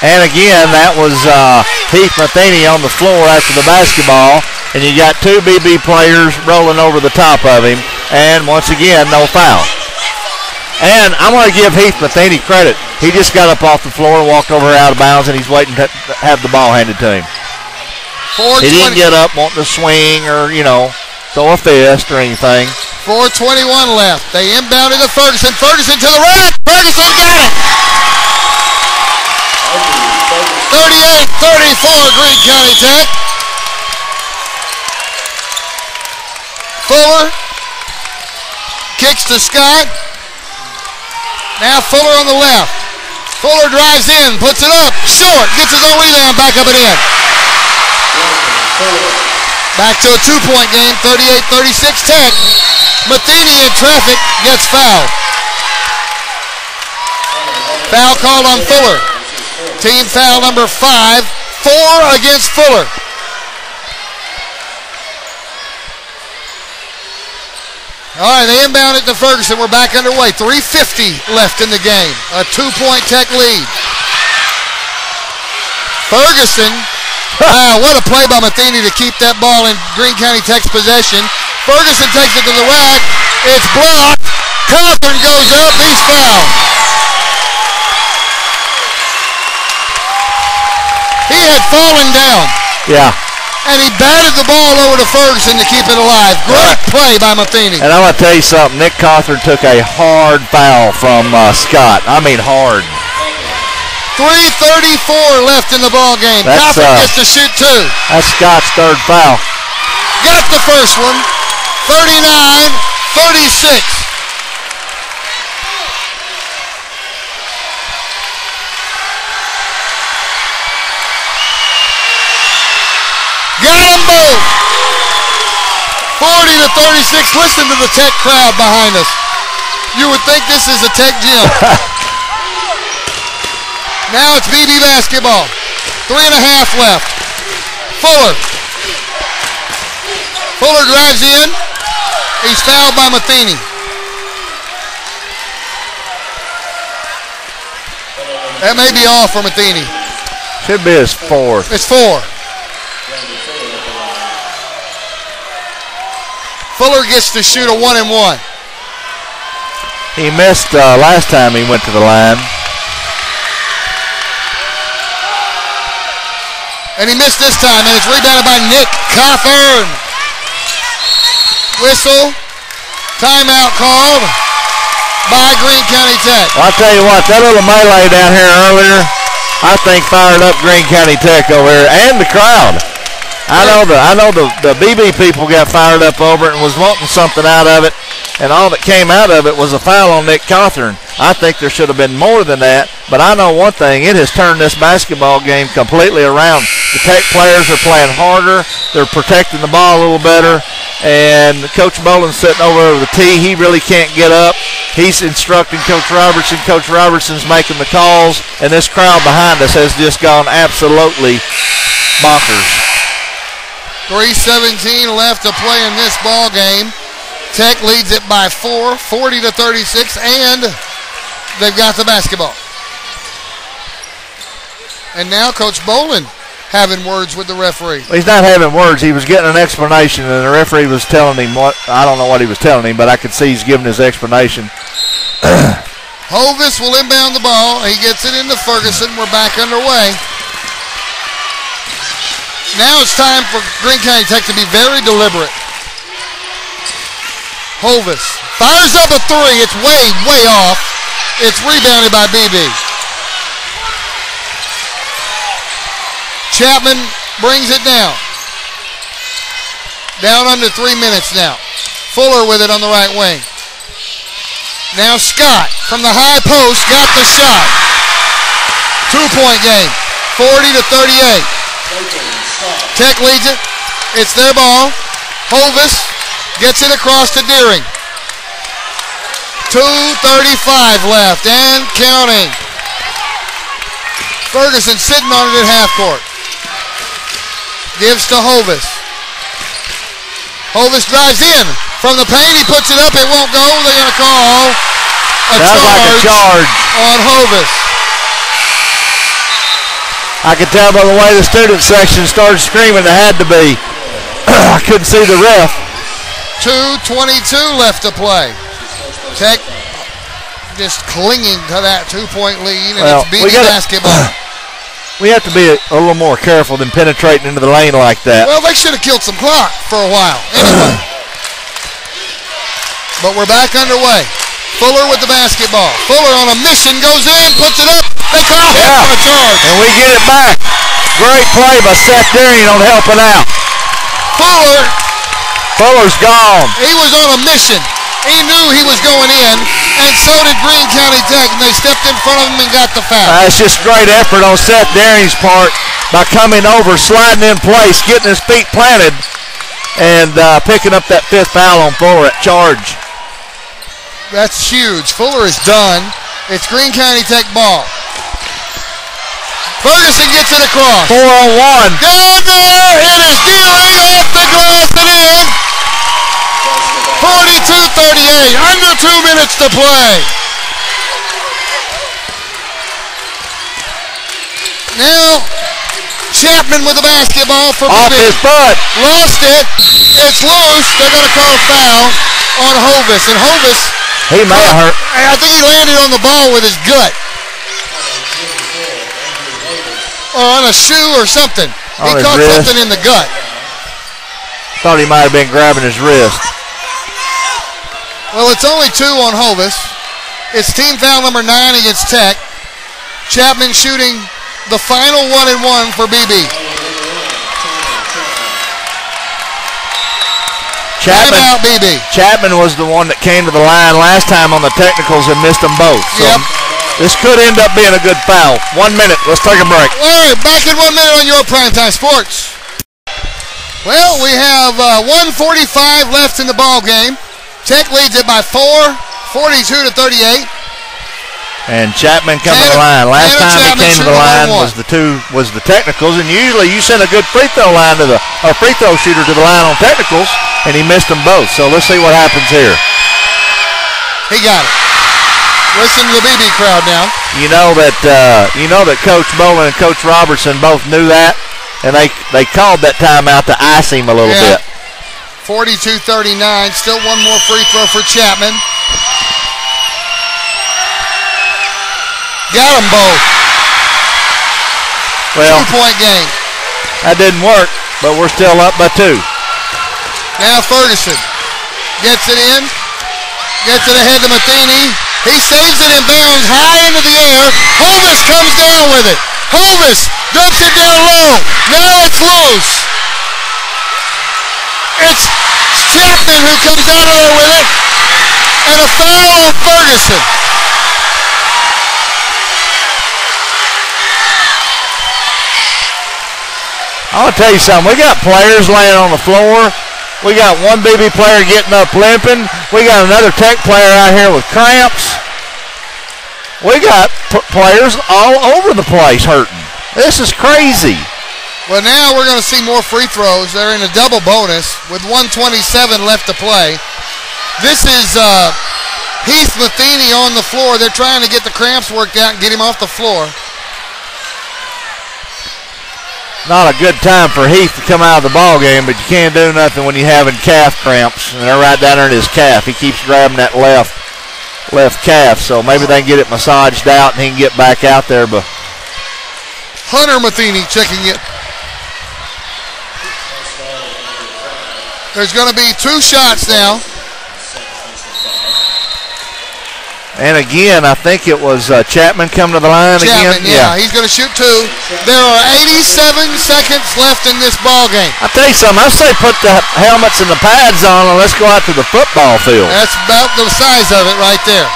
And again, that was Heath Matheny on the floor after the basketball. And you got 2 BB players rolling over the top of him. And once again, no foul. And I'm going to give Heath Matheny credit. He just got up off the floor and walked over out of bounds, and he's waiting to have the ball handed to him. He didn't get up wanting to swing or, throw a fist or anything. 4:21 left. They inbounded to Ferguson. Ferguson to the rack. Ferguson got it. 38-34 Greene County Tech. Fuller kicks to Scott. Now Fuller on the left. Fuller drives in, puts it up, short, gets his own rebound, back up and in. Back to a 2-point game, 38-36 Tech. Matheny in traffic gets fouled. Foul called on Fuller. Team foul number 5, 4 against Fuller. All right, they inbound it to Ferguson. We're back underway. 3:50 left in the game. A 2-point Tech lead. Ferguson, wow, what a play by Matheny to keep that ball in Greene County Tech's possession. Ferguson takes it to the rack. It's blocked. Cawthorn goes up. He's fouled. He had fallen down. Yeah. And he batted the ball over to Ferguson to keep it alive. Great play by Matheny. And I'm going to tell you something. Nick Cawthorn took a hard foul from Scott. I mean hard. 3:34 left in the ball game. Cawthorn gets to shoot 2. That's Scott's 3rd foul. Got the first one. 39-36. Got them both. 40-36. Listen to the Tech crowd behind us. You would think this is a Tech gym. Now it's BB basketball. 3.5 left. Fuller. Fuller drives in. He's fouled by Matheny. That may be all for Matheny. Should be his 4th. It's 4. Fuller gets to shoot a 1-and-1. He missed last time he went to the line. And he missed this time, and it's rebounded by Nick Cawthorn. Whistle. Timeout called. by Greene County Tech. Well, I'll tell you what, that little melee down here earlier, I think fired up Greene County Tech over here and the crowd. I know the BB people got fired up over it and was wanting something out of it, and all that came out of it was a foul on Nick Cawthorn. I think there should have been more than that, but I know one thing, it has turned this basketball game completely around. The Tech players are playing harder, they're protecting the ball a little better, and Coach Boland's sitting over the tee. He really can't get up. He's instructing Coach Robertson. Coach Robertson's making the calls, and this crowd behind us has just gone absolutely bonkers. 3:17 left to play in this ball game. Tech leads it by 4, 40-36, and they've got the basketball. And now Coach Boland having words with the referee. He's not having words. He was getting an explanation, and the referee was telling him what, I don't know what he was telling him, but I could see he's giving his explanation. Hovis will inbound the ball. He gets it into Ferguson. We're back underway. Now it's time for Greene County Tech to be very deliberate. Hovis fires up a three. It's way off. It's rebounded by BB. Chapman brings it down. Down under 3 minutes now. Fuller with it on the right wing. Now Scott from the high post got the shot. 2-point game. 40-38. Tech leads it. It's their ball. Hovis gets it across to Deering. 2:35 left and counting. Ferguson sitting on it at half court. Gives to Hovis. Hovis drives in from the paint. He puts it up. It won't go. They're going to call a charge on Hovis. I could tell by the way the student section started screaming it had to be. I couldn't see the ref. 2:22 left to play. Tech just clinging to that 2-point lead, and it's BB basketball. We have to be a little more careful than penetrating into the lane like that. Well, they should have killed some clock for a while. Anyway. But we're back underway. Fuller with the basketball. Fuller on a mission, goes in, puts it up. They call him for a charge. And we get it back. Great play by Seth Deering on helping out. Fuller's gone. He was on a mission. He knew he was going in, and so did Greene County Tech, and they stepped in front of him and got the foul. That's just great effort on Seth Deering's part by coming over, sliding in place, getting his feet planted, and picking up that fifth foul on Fuller at charge. That's huge. Fuller is done. It's Greene County Tech ball. Ferguson gets it across. 4-on-1. Down there, it is Deering off the glass and in. 42-38, under 2 minutes to play. Now, Chapman with the basketball for off BB. his butt. Lost it. It's loose. They're going to call a foul on Hovis. And Hovis, he may have hurt. I think he landed on the ball with his gut. Or on a shoe or something. He caught something in the gut. Thought he might have been grabbing his wrist. Well, it's only 2 on Hovis. It's team foul number 9 against Tech. Chapman shooting the final 1-and-1 for BB. Timeout, BB. Chapman was the one that came to the line last time on the technicals and missed them both. So yep. This could end up being a good foul. 1 minute. Let's take a break. All right, back in 1 minute on your Primetime Sports. Well, we have 1:45 left in the ball game. Tech leads it by 4, 42-38. And Chapman coming to the line. Last time he came to the line was the technicals, and usually you send a good free throw shooter to the line on technicals, and he missed them both. So let's see what happens here. He got it. Listen to the BB crowd now. You know that Coach Boland and Coach Robertson both knew that, and they called that timeout to ice him a little bit. 42-39. Still one more free throw for Chapman. Got them both. Well, 2-point game. That didn't work, but we're still up by 2. Now Ferguson gets it in. Gets it ahead to Matheny. He saves it in bounds high into the air. Hovis comes down with it. Hovis dumps it down low. Now it's loose. It's Chapman who comes out of there with it. And a foul on Ferguson. I want to tell you something. We got players laying on the floor. We got one BB player getting up limping. We got another Tech player out here with cramps. We got players all over the place hurting. This is crazy. Well, now we're going to see more free throws. They're in a double bonus with 1:27 left to play. This is Heath Matheny on the floor. They're trying to get the cramps worked out and get him off the floor. Not a good time for Heath to come out of the ball game, but you can't do nothing when you're having calf cramps. And they're right down there in his calf. He keeps grabbing that left calf, so maybe they can get it massaged out and he can get back out there. But Hunter Matheny checking it. There's going to be 2 shots now. And again, I think it was Chapman coming to the line Chapman, again. yeah, he's going to shoot 2. There are 87 seconds left in this ball game. I'll tell you something. I say put the helmets and the pads on and let's go out to the football field. That's about the size of it right there.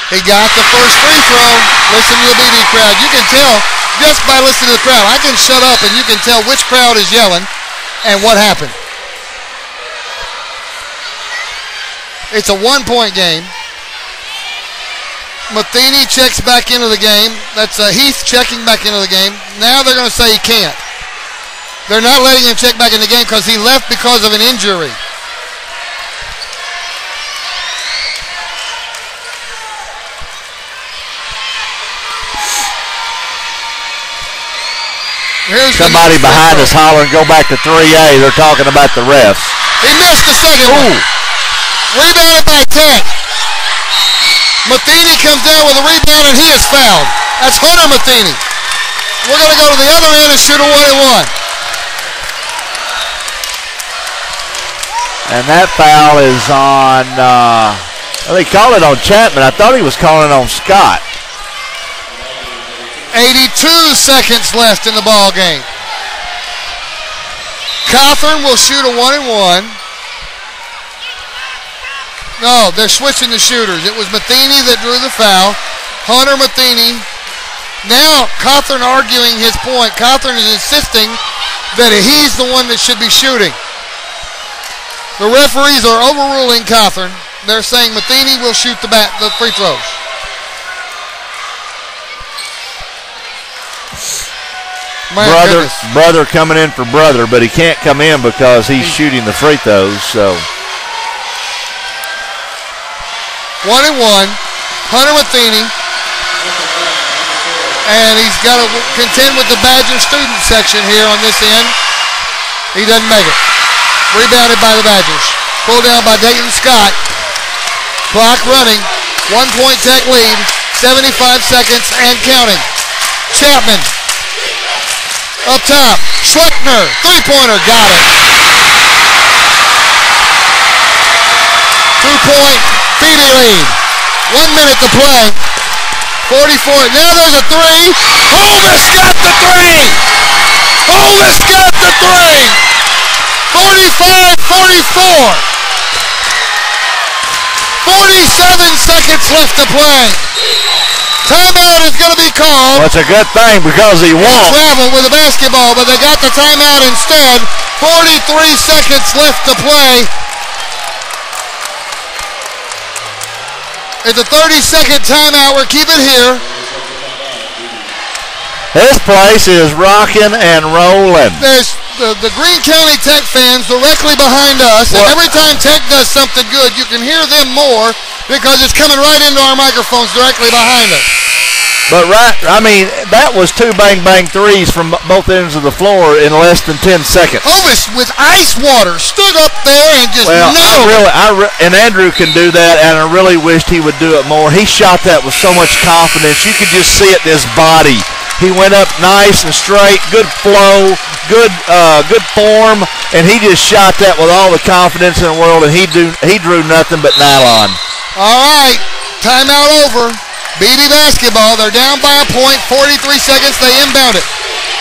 He got the first free throw. Listen to the BB crowd. You can tell just by listening to the crowd. I can shut up and you can tell which crowd is yelling and what happened. It's a 1-point game. Matheny checks back into the game. That's Heath checking back into the game. Now they're going to say he can't. They're not letting him check back in the game because he left because of an injury. Somebody behind us hollering, go back to 3A. They're talking about the refs. He missed the second one. Rebounded by Tech. Matheny comes down with a rebound and he is fouled. That's Hunter Matheny. We're going to go to the other end and shoot a 1-and-1. And that foul is on, they call it on Chapman. I thought he was calling it on Scott. 82 seconds left in the ball game. Cawthorn will shoot a 1-and-1. No, they're switching the shooters. It was Matheny that drew the foul. Hunter Matheny. Now Cawthorn arguing his point. Cawthorn is insisting that he's the one that should be shooting. The referees are overruling Cawthorn. They're saying Matheny will shoot the free throws. Brother coming in for brother, but he can't come in because he's shooting the free throws. So 1-and-1, Hunter Matheny, and he's got to contend with the Badger student section here on this end. He doesn't make it. Rebounded by the Badgers. Pulled down by Dayton Scott. Clock running. 1-point Tech lead. 75 seconds and counting. Chapman. Up top. Schleckner. Three-pointer. Got it. 2-point Beebe lead. 1 minute to play. 44. Now there's a three. Hovis got the three. Hovis got the three. 45-44. 47 seconds left to play. Timeout is going to be called. Well, it's a good thing because he won. Traveled with the basketball, but they got the timeout instead. 43 seconds left to play. It's a 30-second timeout. We're keeping here. This place is rocking and rolling. There's the Greene County Tech fans directly behind us, and every time Tech does something good, you can hear them more because it's coming right into our microphones directly behind us. But that was 2 bang-bang threes from both ends of the floor in less than 10 seconds. Hovis with ice water stood up there and just and Andrew can do that, and I really wished he would do it more. He shot that with so much confidence. You could just see it in his body. He went up nice and straight, good flow, good form, and he just shot that with all the confidence in the world, and he drew nothing but nylon. All right, timeout over. Beebe basketball. They're down by a point. 43 seconds. They inbound it.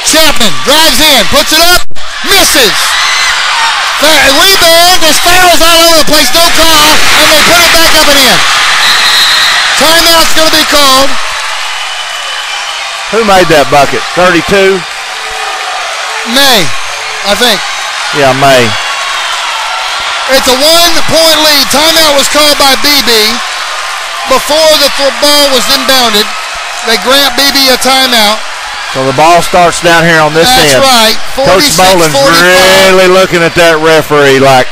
Chapman drives in, puts it up, misses. Rebound. There's fouls all over the place. No call, and they put it back up and in. Timeout's going to be called. Who made that bucket? 32? May, I think. Yeah, May. It's a 1-point lead. Timeout was called by Beebe. Before the ball was inbounded, they grant Beebe a timeout. So the ball starts down here on this end. That's right. Coach Boland's really looking at that referee like,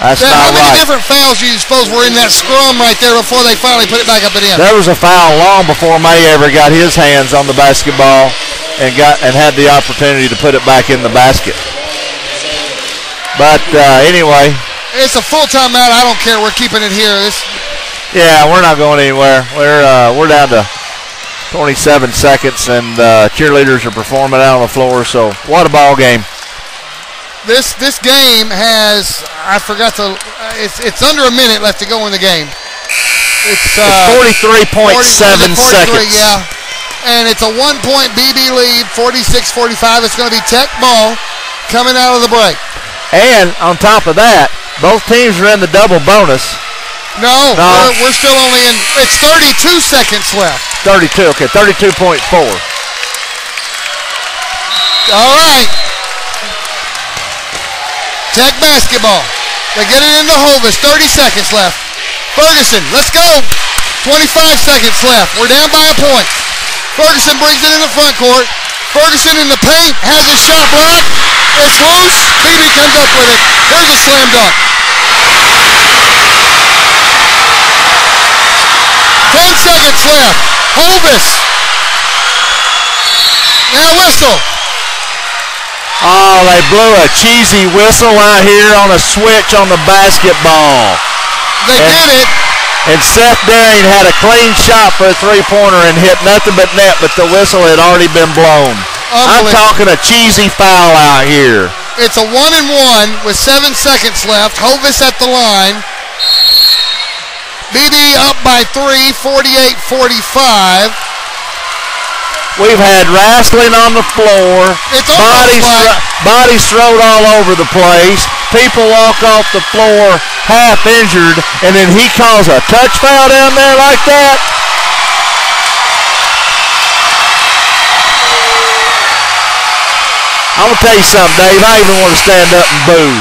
that's not right. How many different fouls do you suppose were in that scrum right there before they finally put it back up and in? There was a foul long before May ever got his hands on the basketball and had the opportunity to put it back in the basket. But anyway. It's a full timeout. I don't care. We're keeping it here. Yeah, we're not going anywhere. We're down to 27 seconds, and cheerleaders are performing out on the floor. So what a ball game! This game has, I forgot to. It's under a minute left to go in the game. It's 43.7 seconds. Yeah, and it's a 1-point Beebe lead. 46-45. It's going to be Tech ball coming out of the break. And on top of that, both teams are in the double bonus. No. We're still only in. It's 32 seconds left. 32, okay, 32.4. All right. Tech basketball. They get it into Hovis. 30 seconds left. Ferguson, let's go. 25 seconds left. We're down by a point. Ferguson brings it in the front court. Ferguson in the paint, has his shot blocked. It's loose. Beebe comes up with it. Here's a slam dunk. 10 seconds left. Hovis. Now whistle. Oh, they blew a cheesy whistle out here on a switch on the basketball. They did it. And Seth Daring had a clean shot for a three-pointer and hit nothing but net, but the whistle had already been blown. I'm talking a cheesy foul out here. It's a 1-and-1 with 7 seconds left. Hovis at the line. Beebe up by 3, 48-45. We've had wrestling on the floor. It's bodies thrown all over the place. People walk off the floor half injured, and then he calls a touch foul down there like that. I'm going to tell you something, Dave. I even want to stand up and boo.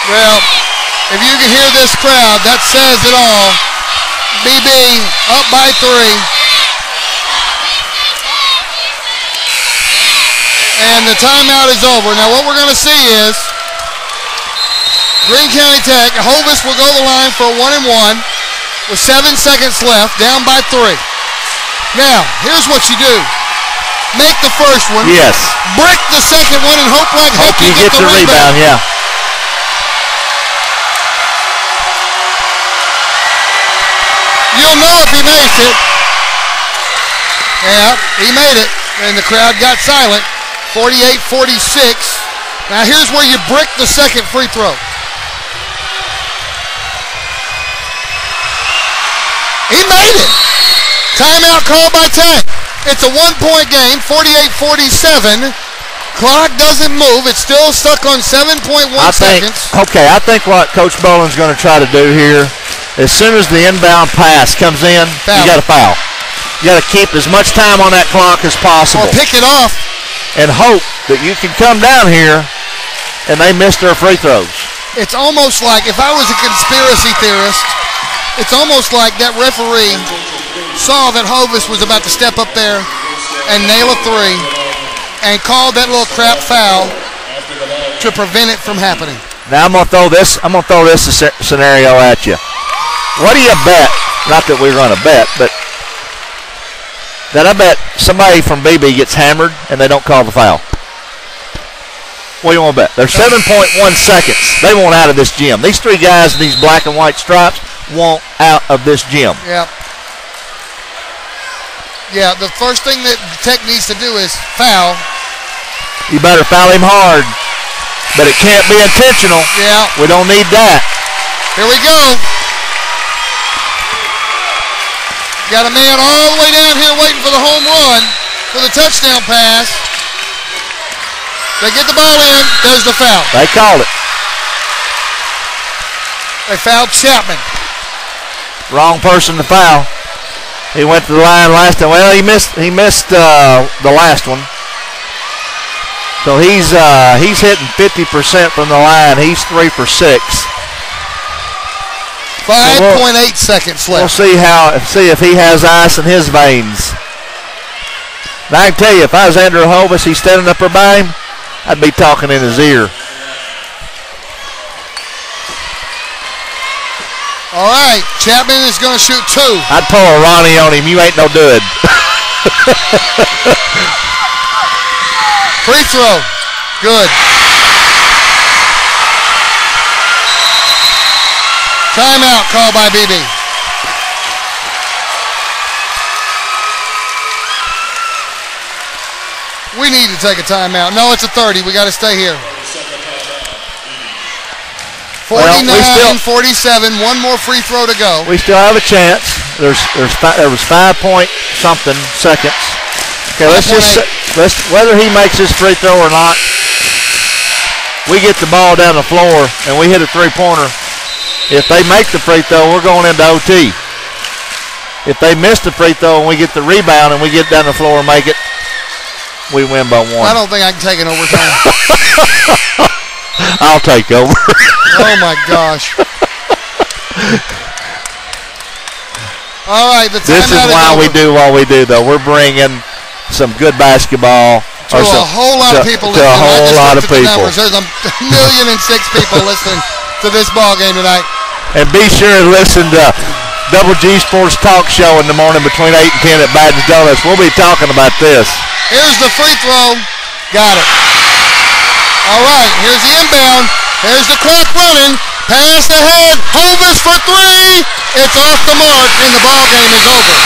Well, if you can hear this crowd, that says it all. BB up by 3. And the timeout is over. Now what we're going to see is Greene County Tech, Hovis will go to the line for a 1-and-1 with 7 seconds left, down by 3. Now, here's what you do. Make the first one. Yes. Brick the second one and hope like heck you get the rebound. Yeah. You'll know if he makes it. Yeah, he made it. And the crowd got silent. 48-46. Now here's where you brick the second free throw. He made it. Timeout called by Tech. It's a 1-point game, 48-47. Clock doesn't move. It's still stuck on 7.1 seconds. Okay, I think what Coach Boland's going to try to do here, as soon as the inbound pass comes in, you got to foul. You got to keep as much time on that clock as possible. Or pick it off. And hope that you can come down here and they miss their free throws. It's almost like, if I was a conspiracy theorist, it's almost like that referee saw that Hovis was about to step up there and nail a 3 and called that little crap foul to prevent it from happening. Now I'm gonna throw this scenario at you. What do you bet? Not that we're gonna bet, but that I bet somebody from BB gets hammered and they don't call the foul. What do you want to bet? There's 7.1 seconds. They want out of this gym. These 3 guys in these black and white stripes want out of this gym. Yeah. Yeah, the first thing that Tech needs to do is foul. You better foul him hard, but it can't be intentional. Yeah. We don't need that. Here we go. Got a man all the way down here waiting for the home run for the touchdown pass. They get the ball in. There's the foul. They called it. They fouled Chapman. Wrong person to foul. He went to the line last time. Well, he missed the last one. So he's hitting 50% from the line. He's 3 for 6. 5.8 seconds left. We'll see if he has ice in his veins. Now I can tell you, if I was Andrew Hovis, he's standing up there by him, I'd be talking in his ear. All right, Chapman is going to shoot 2. I'd pull a Ronnie on him. You ain't no good. Free throw. Good. Timeout called by Beebe. We need to take a timeout. No, it's a 30. We got to stay here. 49-47. One more free throw to go. We still have a chance. There was 5 point something seconds. Okay, let's whether he makes his free throw or not, we get the ball down the floor and we hit a 3-pointer. If they make the free throw, we're going into OT. If they miss the free throw and we get the rebound and we get down the floor and make it, we win by 1. I don't think I can take an overtime. I'll take over. Oh, my gosh. All right, the timeout This is why we do what we do, though. We're bringing some good basketball to a whole lot of people listening. To a whole lot of people. There's 1,006,000 people listening to this ball game tonight. And be sure to listen to Double G Sports Talk Show in the morning between 8 and 10 at Badgers Donuts. We'll be talking about this. Here's the free throw. Got it. All right, here's the inbound. Here's the clock running. Pass ahead. Hovis for 3. It's off the mark, and the ball game is over.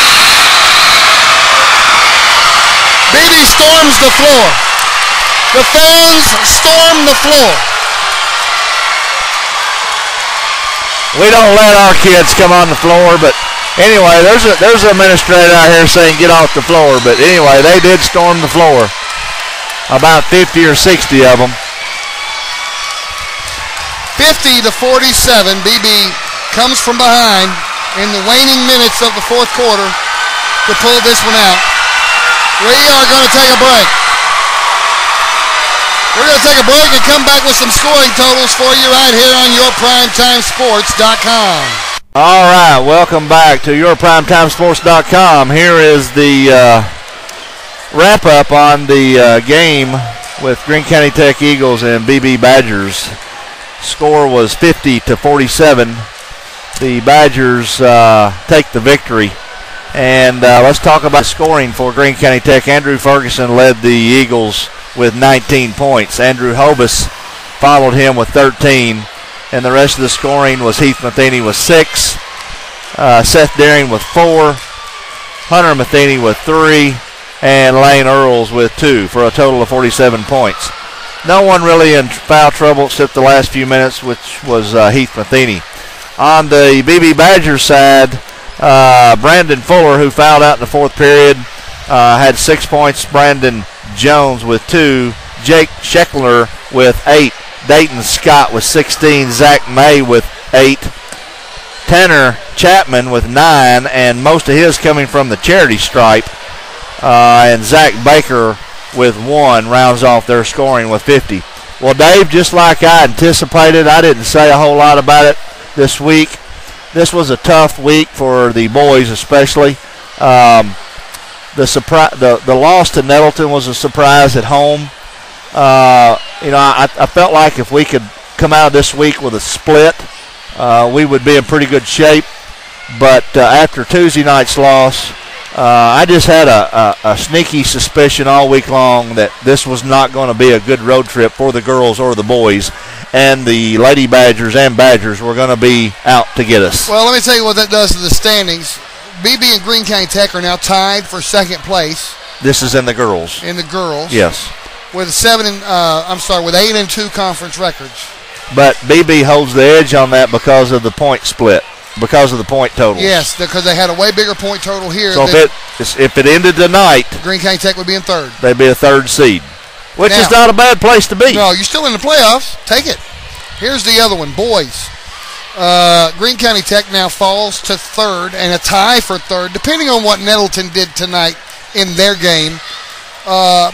Beebe storms the floor. The fans storm the floor. We don't let our kids come on the floor, but anyway, there's an administrator out here saying get off the floor. But anyway, they did storm the floor. About 50 or 60 of them. 50-47. Beebe comes from behind in the waning minutes of the fourth quarter to pull this one out. We are going to take a break. We're going to take a break and come back with some scoring totals for you right here on YourPrimetimeSports.com. All right, welcome back to YourPrimetimeSports.com. Here is the wrap-up on the game with Greene County Tech Eagles and Beebe Badgers. Score was 50-47. The Badgers take the victory. And let's talk about scoring for Greene County Tech. Andrew Ferguson led the Eagles with 19 points. Andrew Hovis followed him with 13. And the rest of the scoring was Heath Matheny with 6, Seth Daring with 4, Hunter Matheny with 3, and Lane Earls with 2 for a total of 47 points. No one really in foul trouble except the last few minutes, which was Heath Matheny. On the Beebe Badgers side, Brandon Fuller, who fouled out in the fourth period, had 6 points. Brandon Jones with 2. Jake Scheckler with 8. Dayton Scott with 16. Zach May with 8. Tanner Chapman with 9, and most of his coming from the charity stripe. And Zach Baker with 1 rounds off their scoring with 50. Well, Dave, just like I anticipated, I didn't say a whole lot about it this week. This was a tough week for the boys, especially. The loss to Nettleton was a surprise at home. I felt like if we could come out of this week with a split, we would be in pretty good shape. But after Tuesday night's loss, I just had a sneaky suspicion all week long that this was not going to be a good road trip for the girls or the boys, and the Lady Badgers and Badgers were going to be out to get us. Well, let me tell you what that does to the standings. Beebe and Greene County Tech are now tied for second place. This is in the girls. In the girls. Yes. With 8-2 conference records. But Beebe holds the edge on that because of the point split, because of the point total. Yes, because they had a way bigger point total here. So if it ended tonight, Greene County Tech would be in third. They'd be a third seed, which is not a bad place to be. No, you're still in the playoffs. Take it. Here's the other one, boys. Greene County Tech now falls to third and a tie for third, depending on what Nettleton did tonight in their game.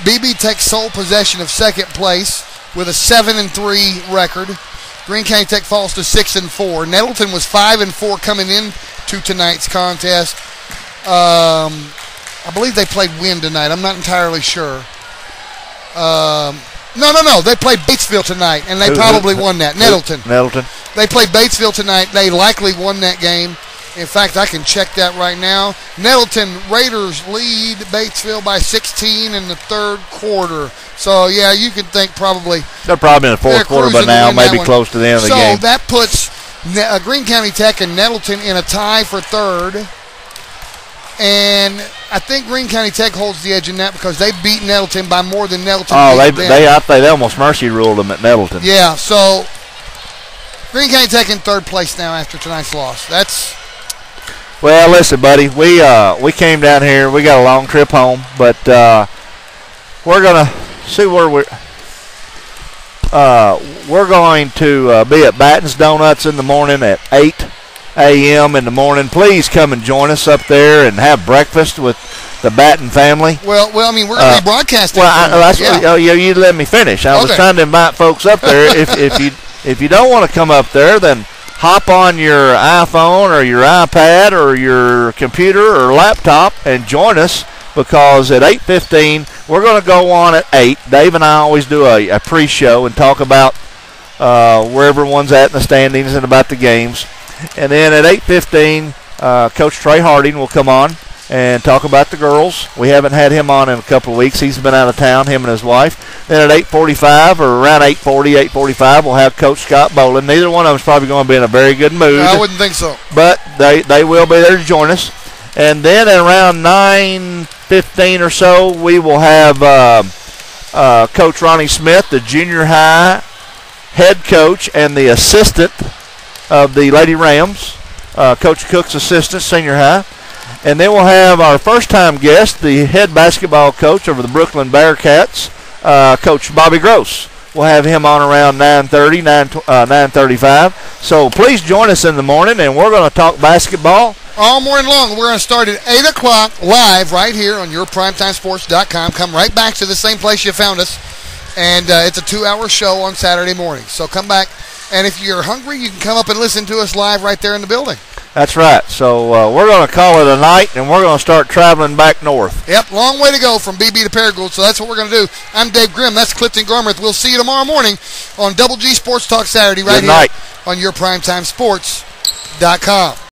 Beebe takes sole possession of second place with a 7-3 record. Greene County Tech falls to 6-4. Nettleton was 5-4 coming into tonight's contest. I believe they played Wynn tonight. I'm not entirely sure. No. They played Batesville tonight, and they probably won that. Nettleton. They played Batesville tonight. They likely won that game. In fact, I can check that right now. Nettleton Raiders lead Batesville by 16 in the third quarter. So, yeah, you can think probably. They're probably in the fourth quarter by now, maybe close to the end of the game. So that puts Greene County Tech and Nettleton in a tie for third. And I think Greene County Tech holds the edge in that because they beat Nettleton by more than Nettleton beat them. I think they almost mercy ruled them at Nettleton. Yeah, so Greene County Tech in third place now after tonight's loss. Well, listen, buddy, we came down here. We got a long trip home, but we're gonna see where we're going to be at Batten's Donuts in the morning at 8 a.m. in the morning. Please come and join us up there and have breakfast with the Batten family. Well, I mean, we're going to be broadcasting. You let me finish. I was trying to invite folks up there. If you don't want to come up there, then hop on your iPhone or your iPad or your computer or laptop and join us, because at 8:15 we're going to go on at 8. Dave and I always do a pre-show and talk about where everyone's at in the standings and about the games. And then at 8:15, Coach Trey Harding will come on and talk about the girls. We haven't had him on in a couple of weeks. He's been out of town, him and his wife. Then at 8:45 or around 8:45, we'll have Coach Scott Boland. Neither one of them is probably going to be in a very good mood. I wouldn't think so. But they will be there to join us. And then at around 9:15 or so, we will have Coach Ronnie Smith, the junior high head coach and the assistant of the Lady Rams, Coach Cook's assistant, senior high. And then we'll have our first-time guest, the head basketball coach over the Brooklyn Bearcats, Coach Bobby Gross. We'll have him on around 9:35. So please join us in the morning, and we're going to talk basketball all morning long. We're going to start at 8 o'clock live right here on YourPrimetimeSports.com. Come right back to the same place you found us. And it's a 2-hour show on Saturday morning. So come back. And if you're hungry, you can come up and listen to us live right there in the building. That's right. So we're going to call it a night, and we're going to start traveling back north. Yep, long way to go from Beebe to Paragould, so that's what we're going to do. I'm Dave Grimm. That's Clifton Garmrath. We'll see you tomorrow morning on Double G Sports Talk Saturday right here on YourPrimetimeSports.com.